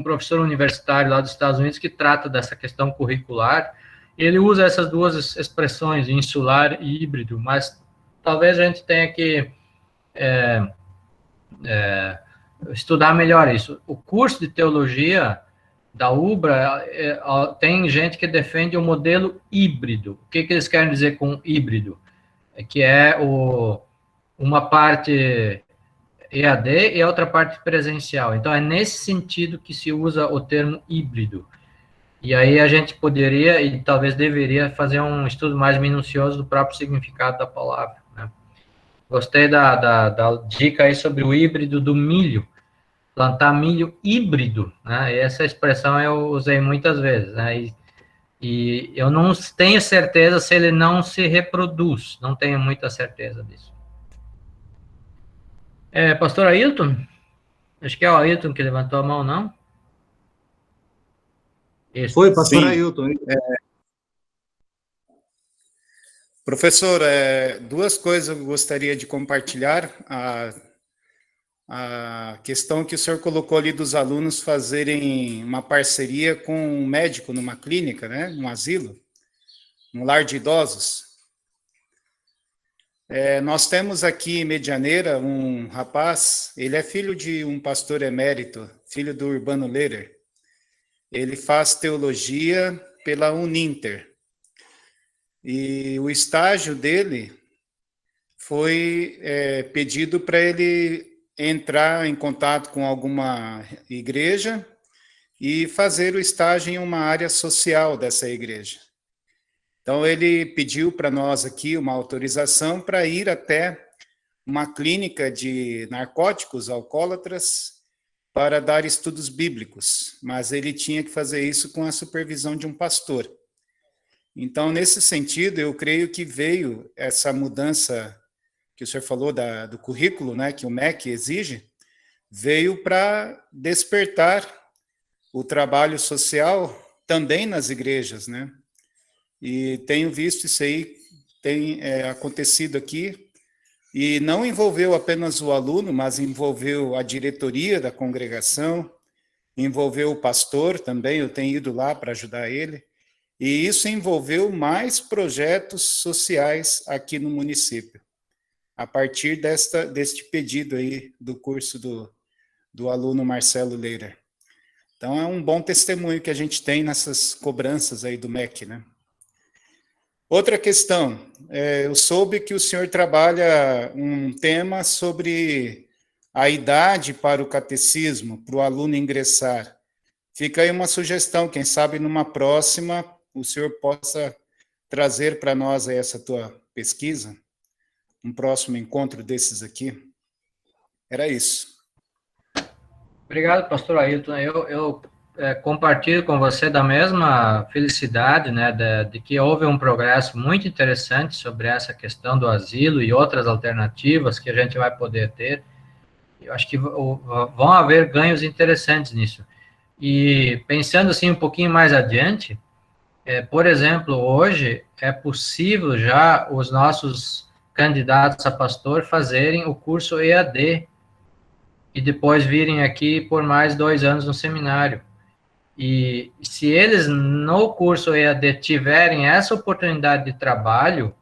professor universitário lá dos Estados Unidos que trata dessa questão curricular. Ele usa essas duas expressões, insular e híbrido, mas talvez a gente tenha que estudar melhor isso. O curso de teologia da UBRA tem gente que defende o modelo híbrido. O que eles querem dizer com híbrido? Que é uma parte EAD e a outra parte presencial. Então, é nesse sentido que se usa o termo híbrido. E aí a gente poderia e talvez deveria fazer um estudo mais minucioso do próprio significado da palavra, né? Gostei da dica aí sobre o híbrido do milho, plantar milho híbrido, né? E essa expressão eu usei muitas vezes, né? E eu não tenho certeza se ele não se reproduz, não tenho muita certeza disso. Pastor Ailton? Acho que é o Ailton que levantou a mão, não?
Isso. Foi, pastor Ailton.
Professor, duas coisas eu gostaria de compartilhar. A questão que o senhor colocou ali dos alunos fazerem uma parceria com um médico numa clínica, né, um asilo, um lar de idosos. Nós temos aqui em Medianeira um rapaz, ele é filho de um pastor emérito, filho do Urbano Lehrer. Ele faz teologia pela Uninter. E o estágio dele foi pedido para ele entrar em contato com alguma igreja e fazer o estágio em uma área social dessa igreja. Então, ele pediu para nós aqui uma autorização para ir até uma clínica de narcóticos alcoólatras para dar estudos bíblicos, mas ele tinha que fazer isso com a supervisão de um pastor. Então, nesse sentido, eu creio que veio essa mudança que o senhor falou do currículo, né, que o MEC exige, veio para despertar o trabalho social também nas igrejas, né? E tenho visto isso aí, tem acontecido aqui, e não envolveu apenas o aluno, mas envolveu a diretoria da congregação, envolveu o pastor também, eu tenho ido lá para ajudar ele, e isso envolveu mais projetos sociais aqui no município, a partir deste pedido aí do curso do aluno Marcelo Lehrer. Então, é um bom testemunho que a gente tem nessas cobranças aí do MEC, né? Outra questão, eu soube que o senhor trabalha um tema sobre a idade para o catecismo, para o aluno ingressar. Fica aí uma sugestão, quem sabe numa próxima o senhor possa trazer para nós aí essa tua pesquisa, um próximo encontro desses aqui. Era isso.
Obrigado, pastor Ailton. Eu compartilho com você da mesma felicidade, né, de que houve um progresso muito interessante sobre essa questão do asilo e outras alternativas que a gente vai poder ter. Eu acho que vão haver ganhos interessantes nisso. E pensando assim um pouquinho mais adiante, por exemplo, hoje é possível já os nossos candidatos a pastor fazerem o curso EAD e depois virem aqui por mais 2 anos no seminário. E se eles, no curso EAD, tiverem essa oportunidade de trabalho,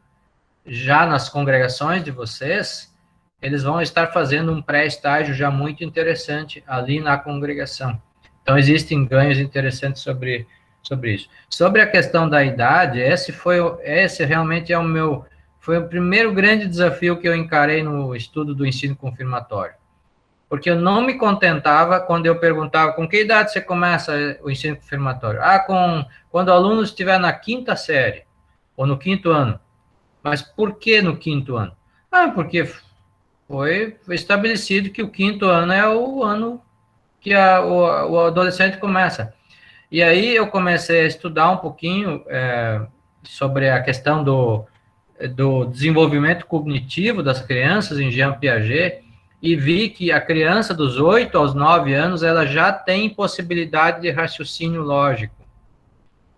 já nas congregações de vocês, eles vão estar fazendo um pré-estágio já muito interessante ali na congregação. Então, existem ganhos interessantes sobre sobre isso. Sobre a questão da idade, esse realmente foi o primeiro grande desafio que eu encarei no estudo do ensino confirmatório. Porque eu não me contentava quando eu perguntava com que idade você começa o ensino confirmatório. Quando o aluno estiver na 5ª série, ou no 5º ano. Mas por que no 5º ano? Porque foi estabelecido que o 5º ano é o ano que o adolescente começa. E aí eu comecei a estudar um pouquinho sobre a questão do desenvolvimento cognitivo das crianças em Jean Piaget, e vi que a criança dos 8 aos 9 anos, ela já tem possibilidade de raciocínio lógico.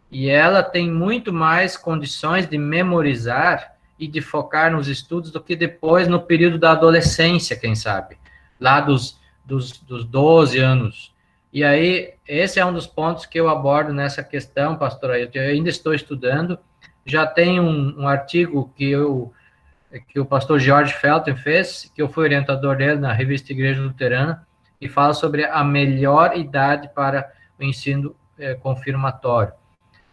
E ela tem muito mais condições de memorizar e de focar nos estudos do que depois no período da adolescência, quem sabe, lá dos 12 anos. E aí, esse é um dos pontos que eu abordo nessa questão, pastor Ailton. Eu ainda estou estudando, já tem um artigo que o pastor George Felton fez, que eu fui orientador dele na revista Igreja Luterana, e fala sobre a melhor idade para o ensino confirmatório.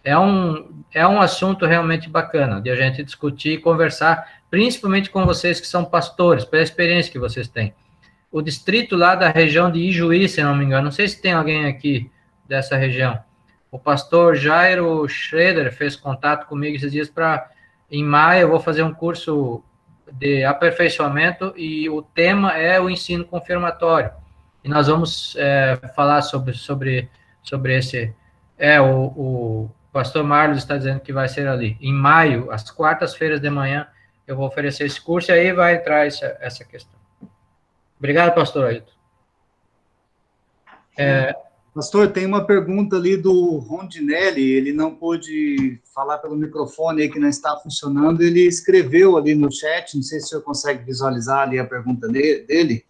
É um assunto realmente bacana de a gente discutir e conversar, principalmente com vocês que são pastores, pela experiência que vocês têm. O distrito lá da região de Ijuí, se não me engano, não sei se tem alguém aqui dessa região, o pastor Jairo Schroeder fez contato comigo esses dias em maio, eu vou fazer um curso de aperfeiçoamento e o tema é o ensino confirmatório. E nós vamos falar sobre esse... O pastor Marlos está dizendo que vai ser ali. Em maio, às quartas-feiras de manhã, eu vou oferecer esse curso e aí vai entrar essa questão. Obrigado, pastor Ailton.
Pastor, tem uma pergunta ali do Rondinelli, ele não pôde falar pelo microfone aí que não está funcionando, ele escreveu ali no chat, não sei se o senhor consegue visualizar ali a pergunta dele.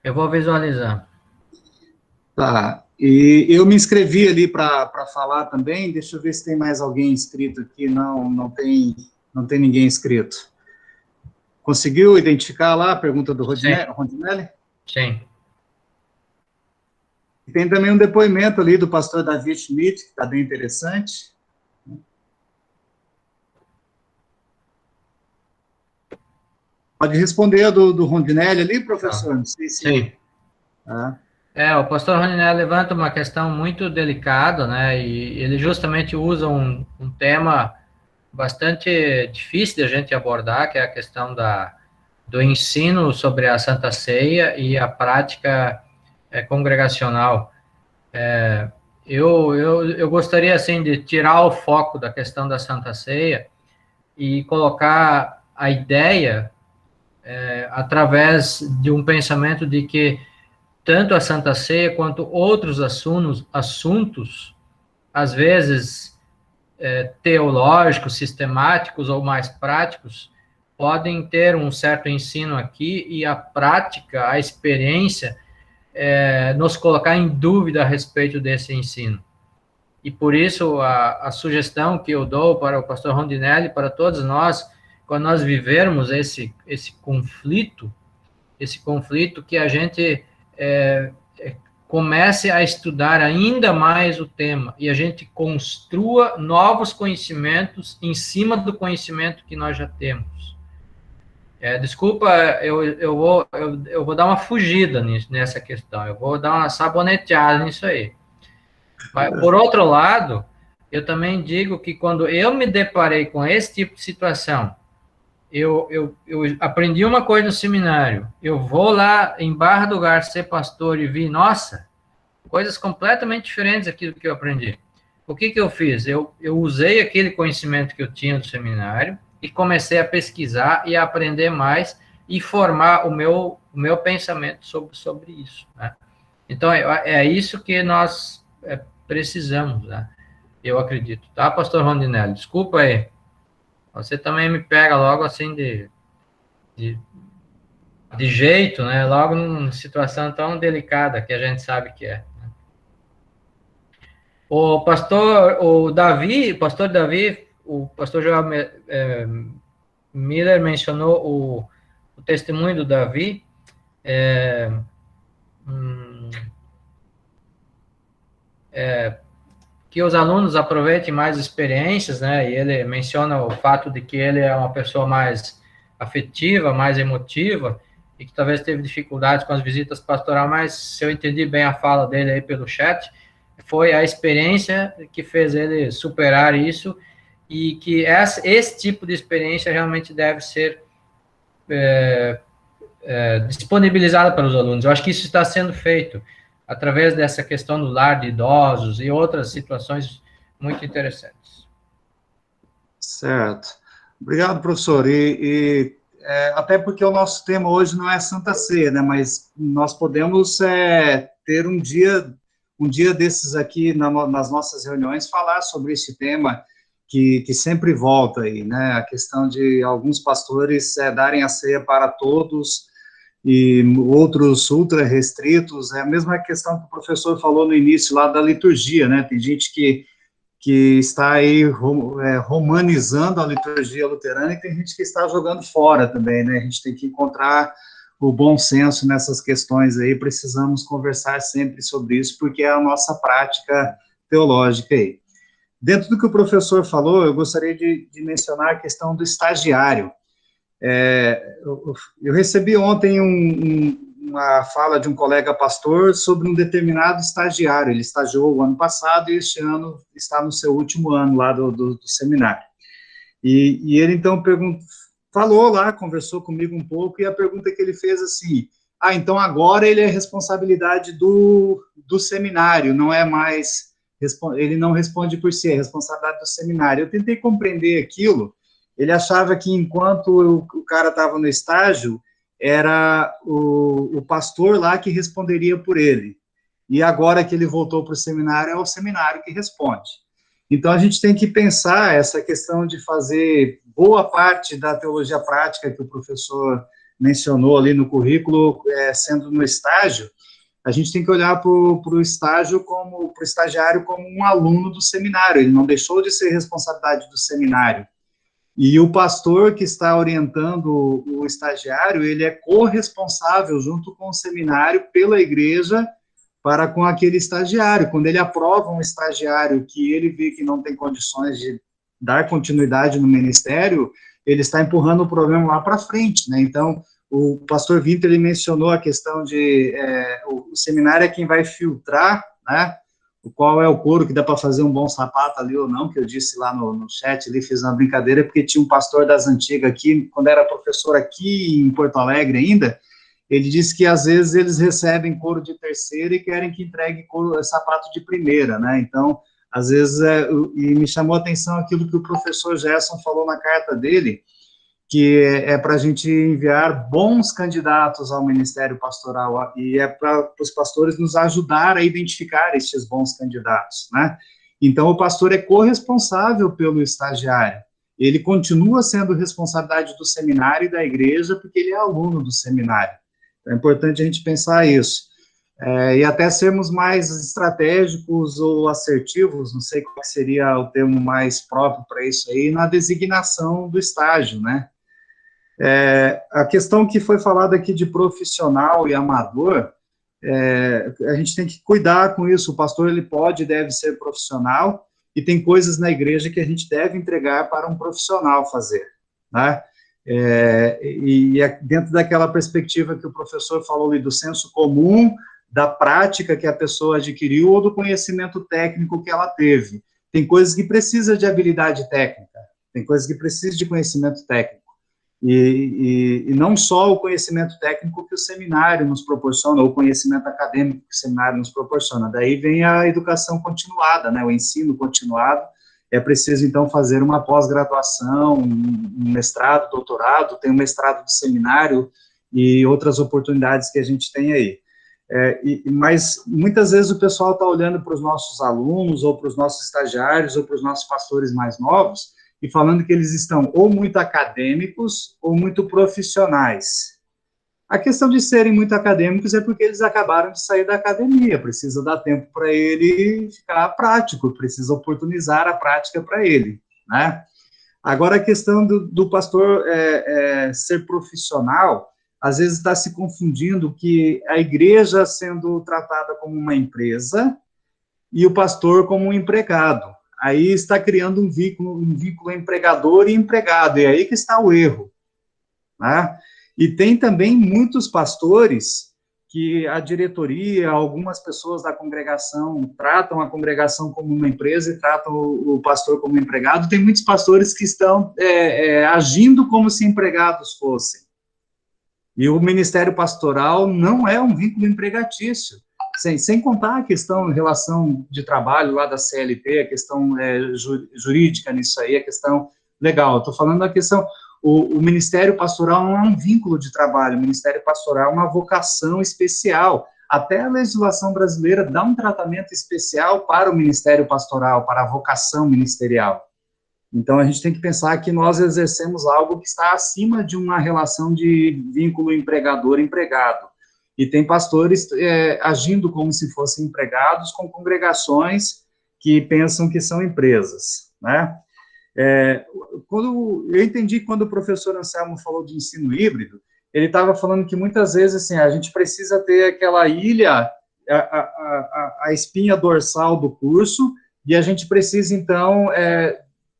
Eu vou visualizar.
Tá, e eu me inscrevi ali para falar também, deixa eu ver se tem mais alguém inscrito aqui, não tem ninguém inscrito. Conseguiu identificar lá a pergunta do Rondinelli?
Sim.
E tem também um depoimento ali do pastor Davi Schmidt, que está bem interessante. Pode responder a do Rondinelli ali, professor? Não sei se...
Sim. O pastor Rondinelli levanta uma questão muito delicada, né, e ele justamente usa um tema bastante difícil de a gente abordar, que é a questão do ensino sobre a Santa Ceia e a prática congregacional. Eu gostaria, assim, de tirar o foco da questão da Santa Ceia e colocar a ideia através de um pensamento de que tanto a Santa Ceia quanto outros assuntos às vezes teológicos, sistemáticos ou mais práticos, podem ter um certo ensino aqui e a prática, a experiência, nos colocar em dúvida a respeito desse ensino. E por isso a sugestão que eu dou para o pastor Rondinelli, para todos nós, quando nós vivermos esse conflito, que a gente comece a estudar ainda mais o tema e a gente construa novos conhecimentos em cima do conhecimento que nós já temos. Desculpa, eu vou dar uma fugida nessa questão, eu vou dar uma saboneteada nisso aí. Mas, por outro lado, eu também digo que quando eu me deparei com esse tipo de situação, eu aprendi uma coisa no seminário, eu vou lá em Barra do Garça ser pastor e vi, nossa, coisas completamente diferentes daquilo que eu aprendi. O que eu fiz? Eu usei aquele conhecimento que eu tinha do seminário e comecei a pesquisar e a aprender mais e formar o meu pensamento sobre isso, né? Então, é isso que nós precisamos, né? Eu acredito. Tá, pastor Rondinelli? Desculpa aí. Você também me pega logo assim de jeito, né? Logo numa situação tão delicada que a gente sabe que é. O pastor Davi, o pastor Joel Miller mencionou o testemunho do Davi. que os alunos aproveitem mais experiências, né? E ele menciona o fato de que ele é uma pessoa mais afetiva, mais emotiva, e que talvez teve dificuldades com as visitas pastorais, mas se eu entendi bem a fala dele aí pelo chat, foi a experiência que fez ele superar isso, e que esse tipo de experiência realmente deve ser disponibilizada para os alunos. Eu acho que isso está sendo feito através dessa questão do lar de idosos e outras situações muito interessantes.
Certo. Obrigado, professor. Até porque o nosso tema hoje não é Santa Ceia, né? Mas nós podemos ter um dia desses aqui nas nossas reuniões, falar sobre esse tema que sempre volta aí, né? A questão de alguns pastores darem a ceia para todos e outros ultra restritos. É a mesma questão que o professor falou no início lá da liturgia, né? Tem gente que está aí romanizando a liturgia luterana, e tem gente que está jogando fora também, né? A gente tem que encontrar o bom senso nessas questões aí, precisamos conversar sempre sobre isso, porque é a nossa prática teológica aí. Dentro do que o professor falou, eu gostaria de mencionar a questão do estagiário. Eu recebi ontem uma fala de um colega pastor sobre um determinado estagiário. Ele estagiou o ano passado e este ano está no seu último ano lá do seminário. E ele, então, falou lá, conversou comigo um pouco, e a pergunta que ele fez assim: então agora ele é responsabilidade do seminário, não é mais... Ele não responde por si, é responsabilidade do seminário. Eu tentei compreender aquilo. Ele achava que enquanto o cara estava no estágio, era o pastor lá que responderia por ele. E agora que ele voltou para o seminário, é o seminário que responde. Então, a gente tem que pensar essa questão de fazer boa parte da teologia prática que o professor mencionou ali no currículo, sendo no estágio. A gente tem que olhar para o estagiário como um aluno do seminário. Ele não deixou de ser responsabilidade do seminário. E o pastor que está orientando o estagiário, ele é corresponsável junto com o seminário pela igreja para com aquele estagiário. Quando ele aprova um estagiário que ele vê que não tem condições de dar continuidade no ministério, ele está empurrando o problema lá para frente, né? Então, o pastor Winter, ele mencionou a questão de o seminário é quem vai filtrar, né, qual é o couro que dá para fazer um bom sapato ali ou não, que eu disse lá no chat, ali fiz uma brincadeira, porque tinha um pastor das antigas aqui, quando era professor aqui em Porto Alegre ainda, ele disse que às vezes eles recebem couro de terceira e querem que entregue sapato de primeira, né? Então, às vezes, e me chamou a atenção aquilo que o professor Gerson falou na carta dele, que é para a gente enviar bons candidatos ao ministério pastoral, e é para os pastores nos ajudar a identificar estes bons candidatos, né? Então, o pastor é corresponsável pelo estagiário, ele continua sendo responsabilidade do seminário e da igreja, porque ele é aluno do seminário. Então, é importante a gente pensar isso. E até sermos mais estratégicos ou assertivos, não sei qual seria o termo mais próprio para isso aí, na designação do estágio, né? A questão que foi falada aqui de profissional e amador, a gente tem que cuidar com isso. O pastor, ele pode e deve ser profissional, e tem coisas na igreja que a gente deve entregar para um profissional fazer, né? Dentro daquela perspectiva que o professor falou ali, do senso comum, da prática que a pessoa adquiriu, ou do conhecimento técnico que ela teve. Tem coisas que precisam de habilidade técnica, tem coisas que precisam de conhecimento técnico. E não só o conhecimento técnico que o seminário nos proporciona, ou o conhecimento acadêmico que o seminário nos proporciona. Daí vem a educação continuada, né, o ensino continuado. É preciso, então, fazer uma pós-graduação, um mestrado, doutorado, tem um mestrado do seminário e outras oportunidades que a gente tem aí. Mas, muitas vezes, o pessoal está olhando para os nossos alunos, ou para os nossos estagiários, ou para os nossos pastores mais novos, e falando que eles estão ou muito acadêmicos ou muito profissionais. A questão de serem muito acadêmicos é porque eles acabaram de sair da academia, precisa dar tempo para ele ficar prático, precisa oportunizar a prática para ele, né? Agora, a questão do pastor ser profissional, às vezes está se confundindo que a igreja sendo tratada como uma empresa, e o pastor como um empregado. Aí está criando um vínculo empregador e empregado, e aí que está o erro, né? E tem também muitos pastores que a diretoria, algumas pessoas da congregação tratam a congregação como uma empresa e tratam o pastor como empregado. Tem muitos pastores que estão agindo como se empregados fossem. E o ministério pastoral não é um vínculo empregatício, sem contar a questão em relação de trabalho lá da CLT, a questão jurídica nisso aí, a questão legal. Estou falando da questão... O ministério pastoral não é um vínculo de trabalho, o ministério pastoral é uma vocação especial. Até a legislação brasileira dá um tratamento especial para o ministério pastoral, para a vocação ministerial. Então, a gente tem que pensar que nós exercemos algo que está acima de uma relação de vínculo empregador-empregado. E tem pastores agindo como se fossem empregados com congregações que pensam que são empresas, né? Eu entendi quando o professor Anselmo falou de ensino híbrido, ele estava falando que muitas vezes assim, a gente precisa ter aquela ilha, a espinha dorsal do curso, e a gente precisa, então,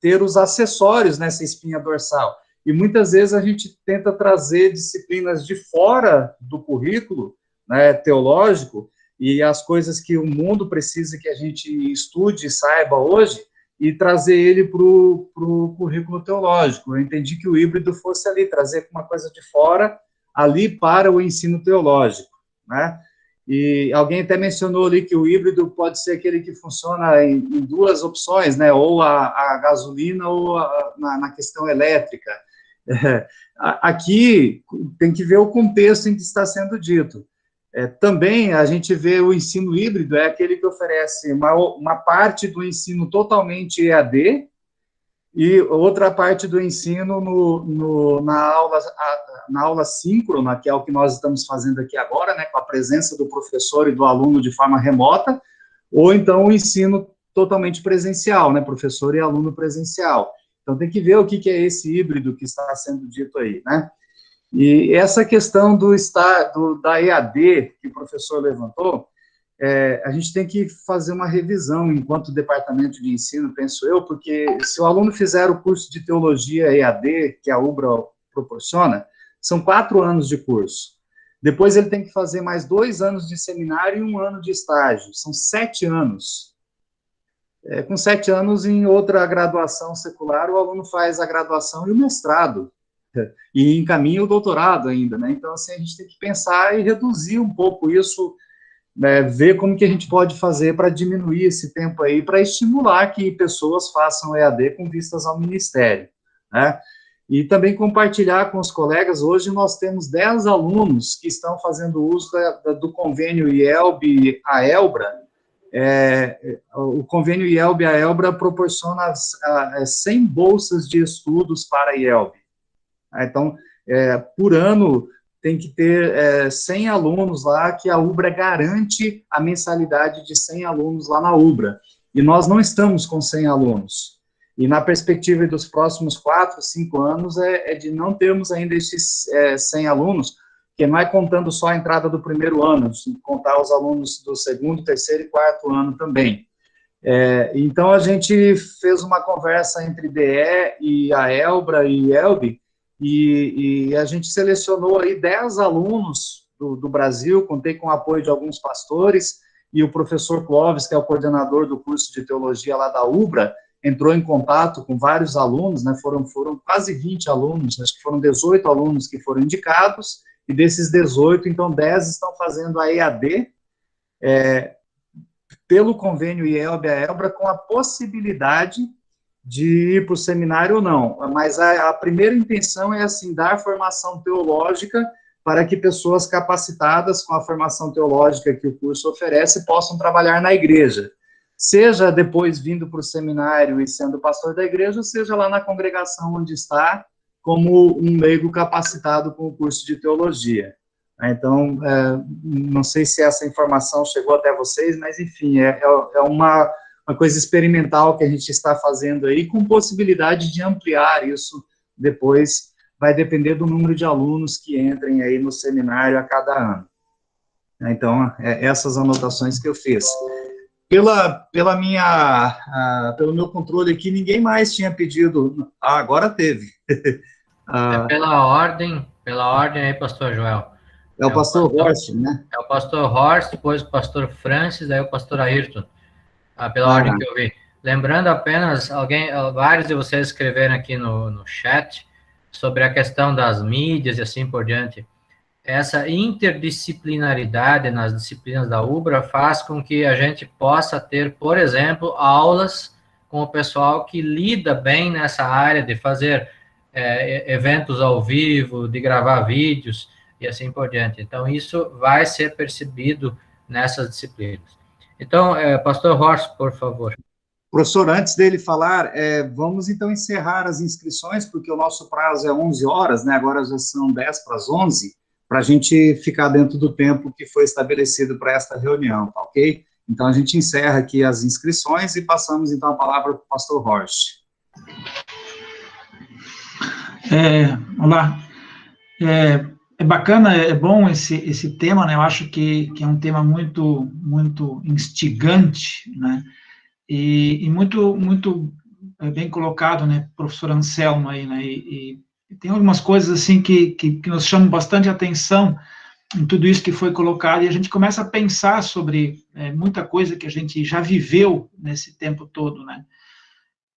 ter os acessórios nessa espinha dorsal. E muitas vezes a gente tenta trazer disciplinas de fora do currículo, né, teológico, e as coisas que o mundo precisa que a gente estude e saiba hoje, e trazer ele para o currículo teológico. Eu entendi que o híbrido fosse ali, trazer uma coisa de fora, ali para o ensino teológico, né? E alguém até mencionou ali que o híbrido pode ser aquele que funciona em duas opções, né? Ou a gasolina ou na questão elétrica. Aqui tem que ver o contexto em que está sendo dito. Também a gente vê o ensino híbrido, é aquele que oferece uma parte do ensino totalmente EAD e outra parte do ensino na aula síncrona, que é o que nós estamos fazendo aqui agora, né, com a presença do professor e do aluno de forma remota, ou então o ensino totalmente presencial, né, professor e aluno presencial. Então tem que ver o que é esse híbrido que está sendo dito aí, né? E essa questão da EAD, que o professor levantou, a gente tem que fazer uma revisão enquanto departamento de ensino, penso eu, porque se o aluno fizer o curso de teologia EAD, que a UBRA proporciona, são 4 anos de curso. Depois ele tem que fazer mais 2 anos de seminário e 1 ano de estágio, são 7 anos. Com 7 anos, em outra graduação secular, o aluno faz a graduação e o mestrado, e encaminha o doutorado ainda, né? Então, assim, a gente tem que pensar e reduzir um pouco isso, né? Ver como que a gente pode fazer para diminuir esse tempo aí, para estimular que pessoas façam EAD com vistas ao ministério, né? E também compartilhar com os colegas, hoje nós temos 10 alunos que estão fazendo uso do convênio IELB a ELBRA. O convênio IELB a ELBRA proporciona 100 bolsas de estudos para a IELB. Então, por ano, tem que ter 100 alunos lá, que a UBRA garante a mensalidade de 100 alunos lá na UBRA. E nós não estamos com 100 alunos. E na perspectiva dos próximos 4, 5 anos, de não termos ainda esses 100 alunos, que não é contando só a entrada do primeiro ano, contar os alunos do segundo, terceiro e quarto ano também. Então, a gente fez uma conversa entre DE e a ELBRA e IELB, e a gente selecionou aí 10 alunos do Brasil, contei com o apoio de alguns pastores, e o professor Clóvis, que é o coordenador do curso de teologia lá da UBRA, entrou em contato com vários alunos, né, foram quase 20 alunos, acho que foram 18 alunos que foram indicados, e desses 18, então 10 estão fazendo a EAD, pelo convênio IELB a ELBRA, com a possibilidade de ir para o seminário ou não, mas a primeira intenção é, assim, dar formação teológica para que pessoas capacitadas com a formação teológica que o curso oferece possam trabalhar na igreja, seja depois vindo para o seminário e sendo pastor da igreja, seja lá na congregação onde está, como um leigo capacitado com o curso de teologia. Então, não sei se essa informação chegou até vocês, mas, enfim, é uma coisa experimental que a gente está fazendo aí, com possibilidade de ampliar isso depois, vai depender do número de alunos que entrem aí no seminário a cada ano. Então, essas anotações que eu fiz. Pelo meu controle aqui, ninguém mais tinha pedido. Agora teve.
Pela ordem aí, pastor Joel.
É o pastor Horst, né?
É o pastor Horst, depois o pastor Francis, daí o pastor Ayrton, pela ordem que eu vi. Lembrando apenas, vários de vocês escreveram aqui no chat sobre a questão das mídias e assim por diante. Essa interdisciplinaridade nas disciplinas da UBRA faz com que a gente possa ter, por exemplo, aulas com o pessoal que lida bem nessa área de fazer eventos ao vivo, de gravar vídeos e assim por diante. Então, isso vai ser percebido nessas disciplinas. Então, pastor Horst, por favor.
Professor, antes dele falar, vamos então encerrar as inscrições, porque o nosso prazo é 11 horas, né? Agora já são 10 para as 11, para a gente ficar dentro do tempo que foi estabelecido para esta reunião, tá ok? Então, a gente encerra aqui as inscrições e passamos, então, a palavra para o pastor Horst.
Olá. É bacana, é bom esse tema, né? Eu acho que é um tema muito, muito instigante, né? E muito, muito bem colocado, né, professor Anselmo aí, né? E tem algumas coisas, assim, que nos chamam bastante atenção em tudo isso que foi colocado, e a gente começa a pensar sobre muita coisa que a gente já viveu nesse tempo todo, né?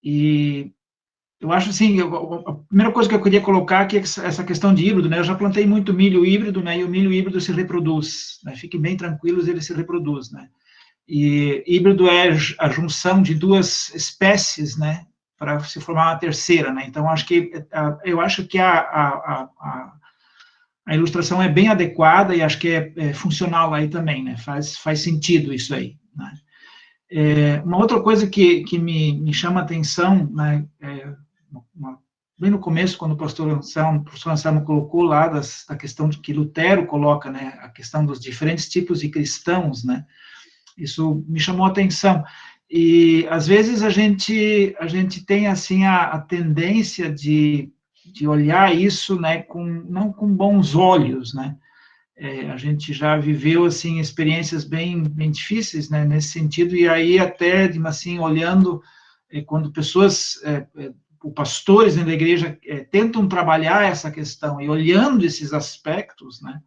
E eu acho, assim, a primeira coisa que eu queria colocar aqui é essa questão de híbrido, né? Eu já plantei muito milho híbrido, né? E o milho híbrido se reproduz, né? Fiquem bem tranquilos, ele se reproduz, né? E híbrido é a junção de duas espécies, né? Para se formar uma terceira, né? Então, eu acho que a ilustração é bem adequada e acho que é funcional aí também, né? Faz sentido isso aí, né? Uma outra coisa que me chama a atenção, né? Bem no começo, quando o professor Anselmo colocou lá da questão de que Lutero coloca, né? A questão dos diferentes tipos de cristãos, né? Isso me chamou a atenção. E, às vezes, a gente tem, assim, a tendência de olhar isso, né, não com bons olhos, né? A gente já viveu, assim, experiências bem difíceis, né, nesse sentido, e aí até, assim, olhando, quando pessoas, pastores dentro da igreja tentam trabalhar essa questão e olhando esses aspectos, né,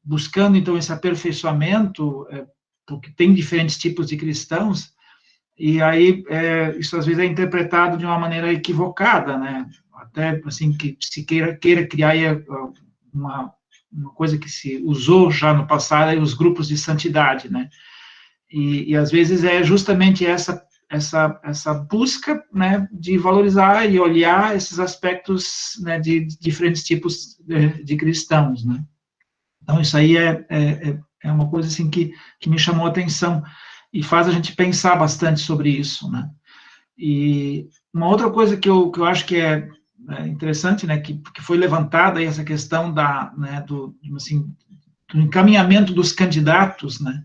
buscando, então, esse aperfeiçoamento, porque tem diferentes tipos de cristãos, e aí isso às vezes é interpretado de uma maneira equivocada, né? Até assim que se queira criar uma coisa que se usou já no passado, os grupos de santidade, né? E às vezes é justamente essa busca, né, de valorizar e olhar esses aspectos, né, de diferentes tipos de cristãos, né? Então isso aí é uma coisa, assim, que me chamou a atenção e faz a gente pensar bastante sobre isso, né? E uma outra coisa que eu acho que é interessante, né, que foi levantada aí essa questão do encaminhamento dos candidatos, né?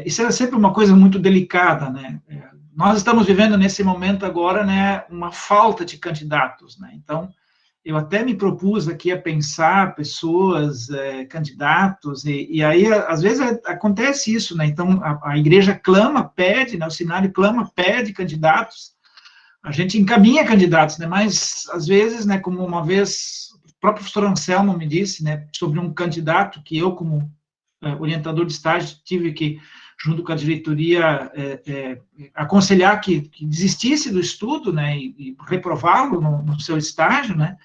Isso é sempre uma coisa muito delicada, né? Nós estamos vivendo nesse momento agora, né, uma falta de candidatos, né? Então, eu até me propus aqui a pensar pessoas, candidatos, e aí, às vezes, acontece isso, né? Então, a igreja clama, pede, né? O seminário clama, pede candidatos, a gente encaminha candidatos, né? Mas, às vezes, né, como uma vez, o próprio professor Anselmo me disse, né, sobre um candidato que eu, como orientador de estágio, tive que, junto com a diretoria, aconselhar que desistisse do estudo, né, e reprová-lo no seu estágio, né.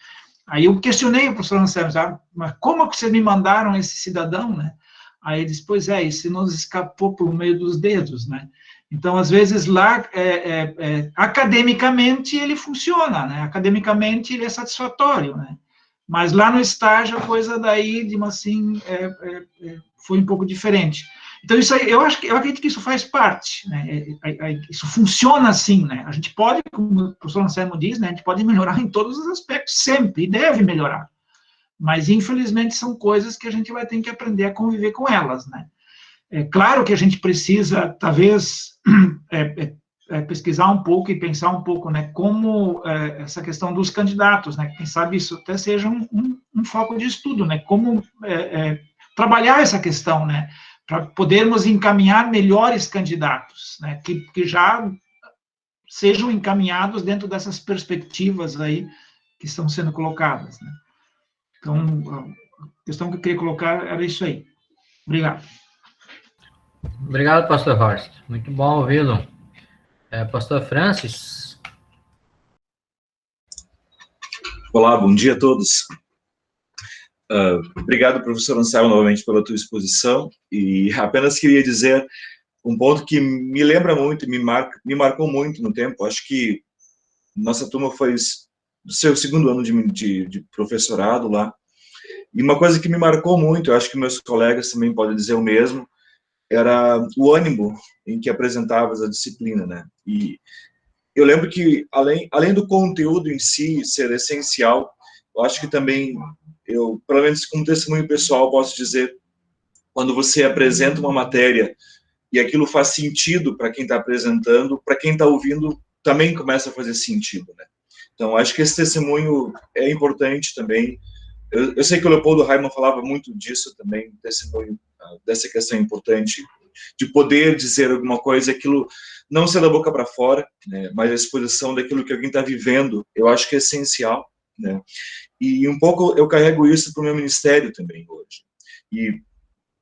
Aí eu questionei o professor Anselmo, mas como que vocês me mandaram esse cidadão, né? Aí ele disse, pois isso nos escapou por meio dos dedos, né? Então, às vezes, lá, academicamente, ele funciona, né? Academicamente, ele é satisfatório, né? Mas lá no estágio, a coisa daí, foi um pouco diferente. Então, isso aí, eu acredito que isso faz parte, né? Isso funciona assim, né? A gente pode, como o professor Anselmo diz, né? A gente pode melhorar em todos os aspectos, sempre, e deve melhorar. Mas, infelizmente, são coisas que a gente vai ter que aprender a conviver com elas, né? É claro que a gente precisa, talvez, pesquisar um pouco e pensar um pouco, né? Como essa questão dos candidatos, né? Quem sabe isso até seja um foco de estudo, né? Como trabalhar essa questão, né? para podermos encaminhar melhores candidatos, né, que já sejam encaminhados dentro dessas perspectivas aí que estão sendo colocadas, né? Então, a questão que eu queria colocar era isso aí. Obrigado.
Obrigado, pastor Horst. Muito bom ouvi-lo. Pastor Francis.
Olá, bom dia a todos. Obrigado, professor Anselmo, novamente pela tua exposição, e apenas queria dizer um ponto que me lembra muito, me marcou muito no tempo. Acho que nossa turma foi o seu segundo ano de professorado lá, e uma coisa que me marcou muito, eu acho que meus colegas também podem dizer o mesmo, era o ânimo em que apresentavas a disciplina, né? E eu lembro que, além do conteúdo em si ser essencial, eu acho que também, pelo menos como testemunho pessoal, posso dizer, quando você apresenta uma matéria e aquilo faz sentido para quem está apresentando, para quem está ouvindo, também começa a fazer sentido, né? Então, acho que esse testemunho é importante também. Eu sei que o Leopoldo Raimann falava muito disso também, testemunho, dessa questão importante, de poder dizer alguma coisa, aquilo não ser da boca para fora, né, mas a exposição daquilo que alguém está vivendo, eu acho que é essencial, né? E um pouco eu carrego isso para o meu ministério também hoje. E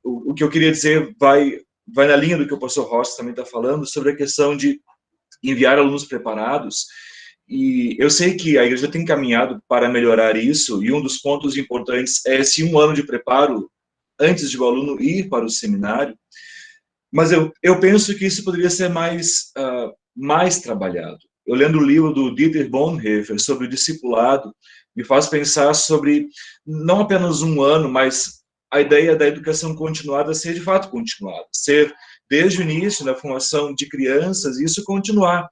o que eu queria dizer vai na linha do que o pastor Rossi também está falando, sobre a questão de enviar alunos preparados. E eu sei que a igreja tem caminhado para melhorar isso, e um dos pontos importantes é esse 1 ano de preparo antes de o aluno ir para o seminário, mas eu penso que isso poderia ser mais trabalhado. Eu lendo o livro do Dieter Bonhoeffer sobre o discipulado, me faz pensar sobre não apenas 1 ano, mas a ideia da educação continuada ser de fato continuada, ser desde o início da formação de crianças, e isso continuar.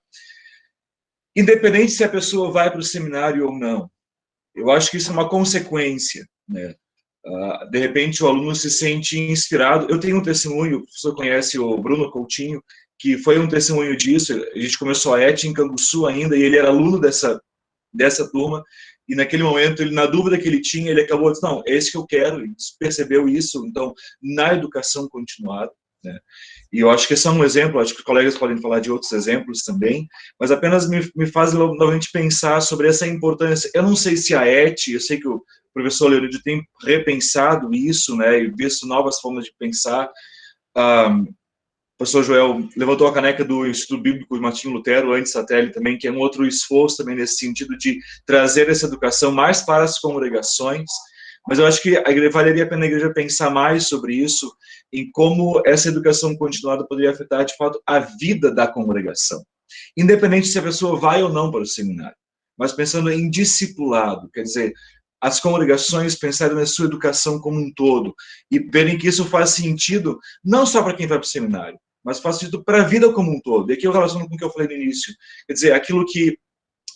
Independente se a pessoa vai para o seminário ou não. Eu acho que isso é uma consequência, né? De repente o aluno se sente inspirado. Eu tenho um testemunho, o professor conhece o Bruno Coutinho, que foi um testemunho disso. A gente começou a ET em Canguçu ainda, e ele era aluno dessa turma, e naquele momento, ele, na dúvida que ele tinha, ele acabou dizendo, não, é esse que eu quero, ele percebeu isso, então, na educação continuada, né? E eu acho que esse é um exemplo, acho que os colegas podem falar de outros exemplos também, mas apenas me faz novamente pensar sobre essa importância. Eu não sei se a ET, eu sei que o professor Leonildo tem repensado isso, né, e visto novas formas de pensar. O professor Joel levantou a caneca do Instituto Bíblico de Martinho Lutero, antes satélite também, que é um outro esforço também nesse sentido de trazer essa educação mais para as congregações. Mas eu acho que valeria a pena a igreja pensar mais sobre isso, em como essa educação continuada poderia afetar, de fato, a vida da congregação. Independente se a pessoa vai ou não para o seminário, mas pensando em discipulado, quer dizer, as congregações pensarem na sua educação como um todo, e verem que isso faz sentido, não só para quem vai para o seminário, mas faz sentido para a vida como um todo. E aqui eu relaciono com o que eu falei no início. Quer dizer, aquilo que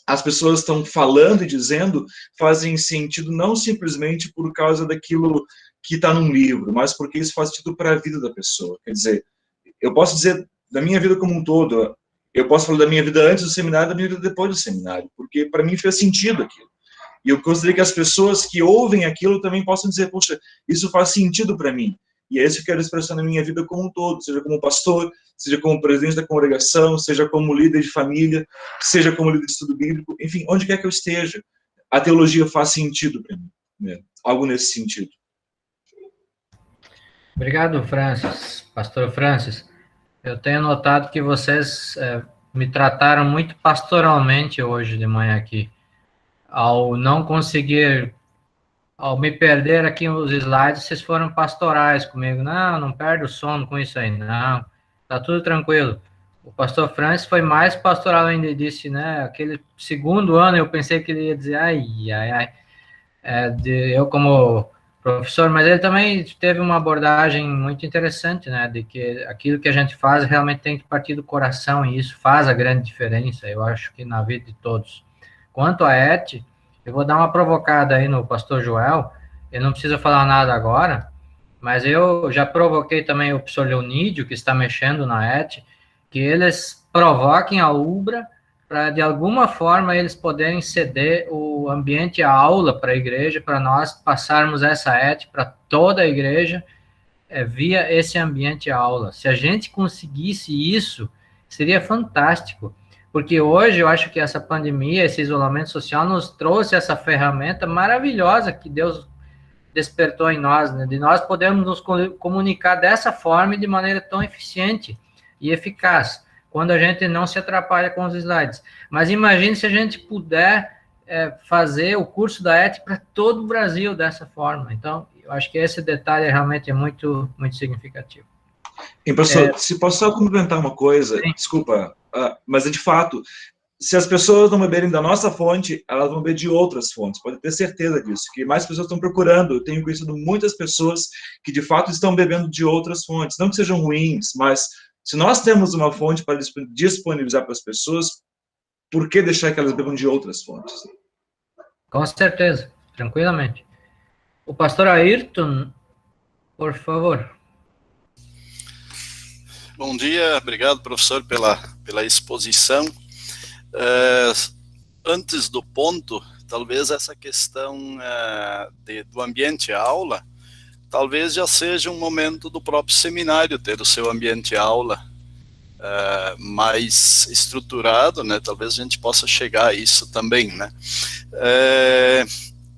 as pessoas estão falando e dizendo fazem sentido não simplesmente por causa daquilo que está num livro, mas porque isso faz sentido para a vida da pessoa. Quer dizer, eu posso dizer da minha vida como um todo, eu posso falar da minha vida antes do seminário, da minha vida depois do seminário, porque para mim fez sentido aquilo. E eu gostaria que as pessoas que ouvem aquilo também possam dizer, poxa, isso faz sentido para mim. E é isso que eu quero expressar na minha vida como um todo, seja como pastor, seja como presidente da congregação, seja como líder de família, seja como líder de estudo bíblico, enfim, onde quer que eu esteja, a teologia faz sentido para mim, né? Algo nesse sentido.
Obrigado, Francis. Pastor Francis, eu tenho notado que vocês me trataram muito pastoralmente hoje de manhã aqui, ao não conseguir... Ao me perder aqui os slides, vocês foram pastorais comigo. Não perde o sono com isso aí. Não, tá tudo tranquilo. O pastor Francis foi mais pastoral ainda, disse, né? Aquele segundo ano eu pensei que ele ia dizer, eu como professor, mas ele também teve uma abordagem muito interessante, né? De que aquilo que a gente faz realmente tem que partir do coração, e isso faz a grande diferença, eu acho que na vida de todos. Quanto a ET, eu vou dar uma provocada aí no pastor Joel, ele não precisa falar nada agora, mas eu já provoquei também o professor Leonídio, que está mexendo na ET, que eles provoquem a UBRA para, de alguma forma, eles poderem ceder o ambiente, a aula para a igreja, para nós passarmos essa ET para toda a igreja, via esse ambiente aula. Se a gente conseguisse isso, seria fantástico, porque hoje eu acho que essa pandemia, esse isolamento social nos trouxe essa ferramenta maravilhosa que Deus despertou em nós, né? De nós podermos nos comunicar dessa forma e de maneira tão eficiente e eficaz, quando a gente não se atrapalha com os slides. Mas imagine se a gente puder fazer o curso da ET para todo o Brasil dessa forma. Então, eu acho que esse detalhe realmente é muito, muito significativo.
E, professor, se posso só complementar uma coisa,
sim.
Desculpa, mas de fato, se as pessoas não beberem da nossa fonte, elas vão beber de outras fontes, pode ter certeza disso, que mais pessoas estão procurando. Eu tenho conhecido muitas pessoas que de fato estão bebendo de outras fontes, não que sejam ruins, mas se nós temos uma fonte para disponibilizar para as pessoas, por que deixar que elas bebam de outras fontes?
Com certeza, tranquilamente. O pastor Ayrton, por favor.
Bom dia, obrigado, professor, pela exposição. Antes do ponto, talvez essa questão do ambiente aula, talvez já seja um momento do próprio seminário ter o seu ambiente aula mais estruturado, né? Talvez a gente possa chegar a isso também, né?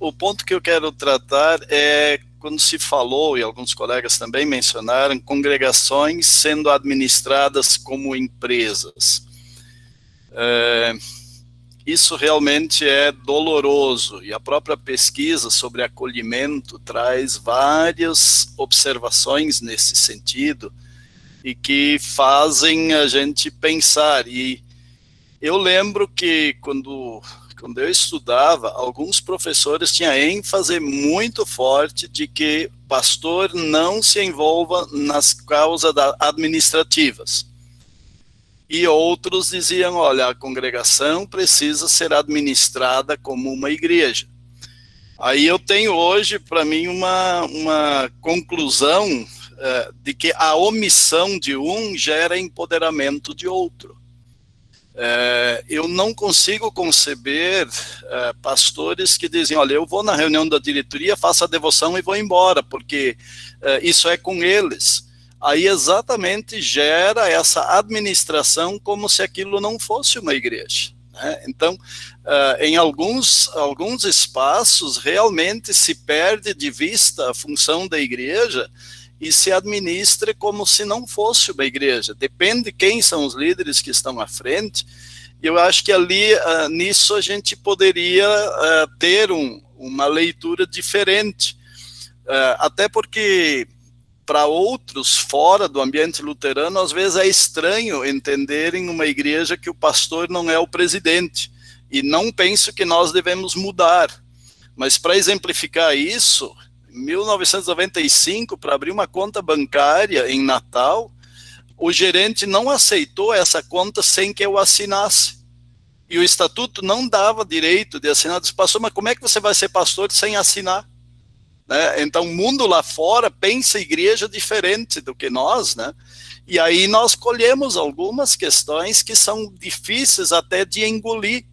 O ponto que eu quero tratar é quando se falou, e alguns colegas também mencionaram, congregações sendo administradas como empresas. Isso realmente é doloroso, e a própria pesquisa sobre acolhimento traz várias observações nesse sentido, e que fazem a gente pensar. E eu lembro que quando eu estudava, alguns professores tinham ênfase muito forte de que o pastor não se envolva nas causas administrativas. E outros diziam, olha, a congregação precisa ser administrada como uma igreja. Aí eu tenho hoje, para mim, uma conclusão de que a omissão de um gera empoderamento de outro. Eu não consigo conceber pastores que dizem, olha, eu vou na reunião da diretoria, faço a devoção e vou embora, porque isso é com eles. Aí exatamente gera essa administração como se aquilo não fosse uma igreja, né? Então, em alguns espaços, realmente se perde de vista a função da igreja e se administra como se não fosse uma igreja. Depende quem são os líderes que estão à frente. E eu acho que ali, nisso, a gente poderia ter uma leitura diferente. Até porque, para outros fora do ambiente luterano, às vezes é estranho entenderem uma igreja que o pastor não é o presidente. E não penso que nós devemos mudar. Mas para exemplificar isso, em 1995, para abrir uma conta bancária em Natal, o gerente não aceitou essa conta sem que eu assinasse. E o estatuto não dava direito de assinar. Eu disse, pastor, mas como é que você vai ser pastor sem assinar? Né? Então, o mundo lá fora pensa a igreja diferente do que nós, né? E aí nós colhemos algumas questões que são difíceis até de engolir,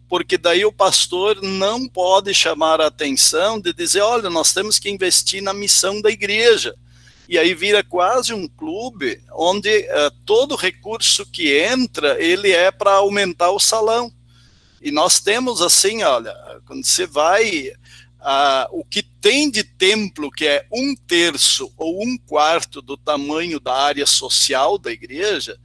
porque daí o pastor não pode chamar a atenção de dizer, olha, nós temos que investir na missão da igreja. E aí vira quase um clube, onde todo recurso que entra, ele é para aumentar o salão. E nós temos assim, olha, quando você vai, o que tem de templo, que é 1/3 ou 1/4 do tamanho da área social da igreja,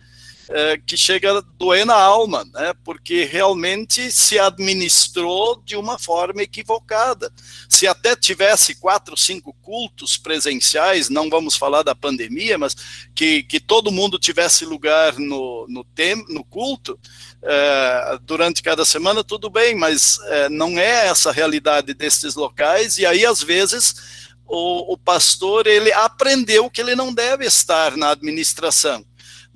que chega a doer na alma, né? Porque realmente se administrou de uma forma equivocada. Se até tivesse 4, 5 cultos presenciais, não vamos falar da pandemia, mas que todo mundo tivesse lugar no culto, durante cada semana, tudo bem, mas não é essa a realidade destes locais, e aí às vezes o pastor, ele aprendeu que ele não deve estar na administração.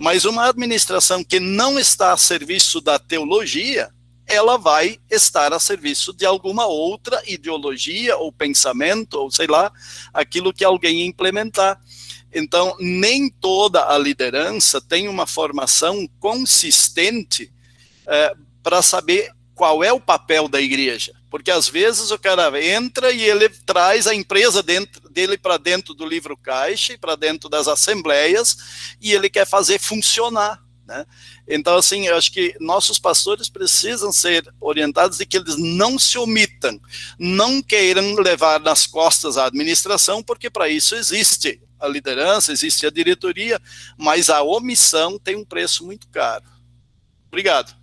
Mas uma administração que não está a serviço da teologia, ela vai estar a serviço de alguma outra ideologia ou pensamento, ou sei lá, aquilo que alguém implementar. Então, nem toda a liderança tem uma formação consistente para saber qual é o papel da igreja, porque às vezes o cara entra e ele traz a empresa dele para dentro do livro caixa, para dentro das assembleias, e ele quer fazer funcionar, né? Então, assim, eu acho que nossos pastores precisam ser orientados de que eles não se omitam, não queiram levar nas costas a administração, porque para isso existe a liderança, existe a diretoria, mas a omissão tem um preço muito caro. Obrigado.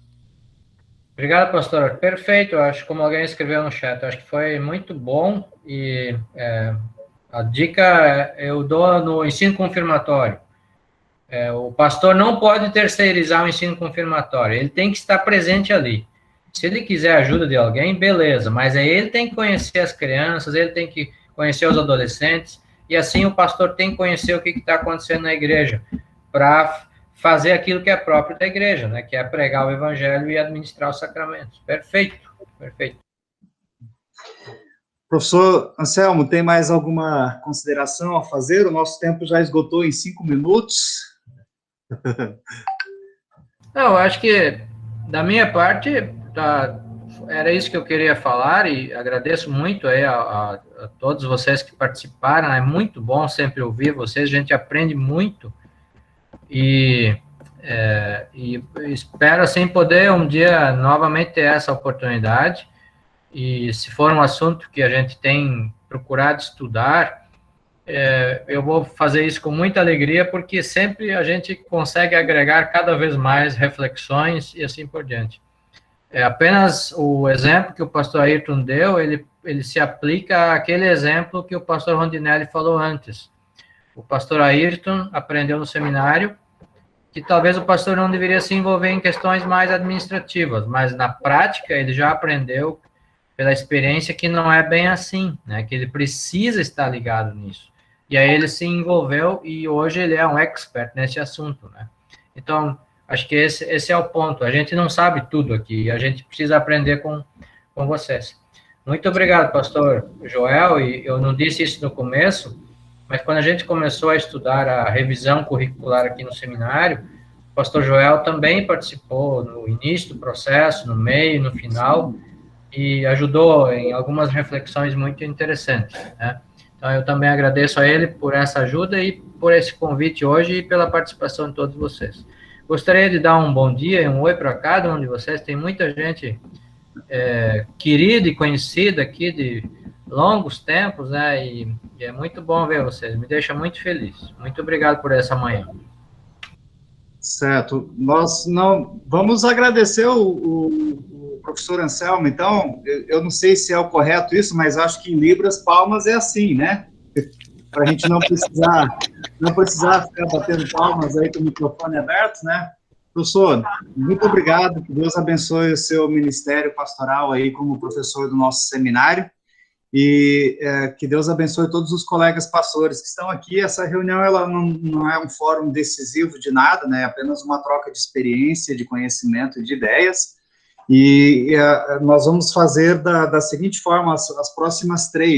Obrigado, pastor. Perfeito, eu acho, como alguém escreveu no chat, eu acho que foi muito bom, e a dica eu dou no ensino confirmatório. O pastor não pode terceirizar o ensino confirmatório, ele tem que estar presente ali. Se ele quiser ajuda de alguém, beleza, mas aí ele tem que conhecer as crianças, ele tem que conhecer os adolescentes, e assim o pastor tem que conhecer o que está acontecendo na igreja, para fazer aquilo que é próprio da igreja, né, que é pregar o evangelho e administrar os sacramentos. Perfeito, perfeito.
Professor Anselmo, tem mais alguma consideração a fazer? O nosso tempo já esgotou em 5 minutos.
Não, eu acho que, da minha parte, era isso que eu queria falar, e agradeço muito aí a todos vocês que participaram. É muito bom sempre ouvir vocês, a gente aprende muito, e espero, assim, poder um dia novamente ter essa oportunidade, e se for um assunto que a gente tem procurado estudar, eu vou fazer isso com muita alegria, porque sempre a gente consegue agregar cada vez mais reflexões e assim por diante. Apenas o exemplo que o pastor Ayrton deu, ele se aplica àquele exemplo que o pastor Rondinelli falou antes. O pastor Ayrton aprendeu no seminário que talvez o pastor não deveria se envolver em questões mais administrativas, mas na prática ele já aprendeu pela experiência que não é bem assim, né, que ele precisa estar ligado nisso. E aí ele se envolveu e hoje ele é um expert nesse assunto, né? Então, acho que esse é o ponto. A gente não sabe tudo aqui, a gente precisa aprender com vocês. Muito obrigado, pastor Joel, e eu não disse isso no começo, mas quando a gente começou a estudar a revisão curricular aqui no seminário, o pastor Joel também participou no início do processo, no meio, no final, e ajudou em algumas reflexões muito interessantes, né? Então, eu também agradeço a ele por essa ajuda e por esse convite hoje e pela participação de todos vocês. Gostaria de dar um bom dia e um oi para cada um de vocês. Tem muita gente querida e conhecida aqui de longos tempos, né? E é muito bom ver vocês. Me deixa muito feliz. Muito obrigado por essa manhã.
Certo. Nós não vamos agradecer o professor Anselmo, então, eu não sei se é o correto isso, mas acho que em Libras, palmas é assim, né? Para a gente não precisar ficar batendo palmas aí com o microfone aberto, né? Professor, muito obrigado, que Deus abençoe o seu ministério pastoral aí como professor do nosso seminário, e que Deus abençoe todos os colegas pastores que estão aqui. Essa reunião, ela não é um fórum decisivo de nada, né? É apenas uma troca de experiência, de conhecimento e de ideias. E nós vamos fazer da seguinte forma, as próximas 3.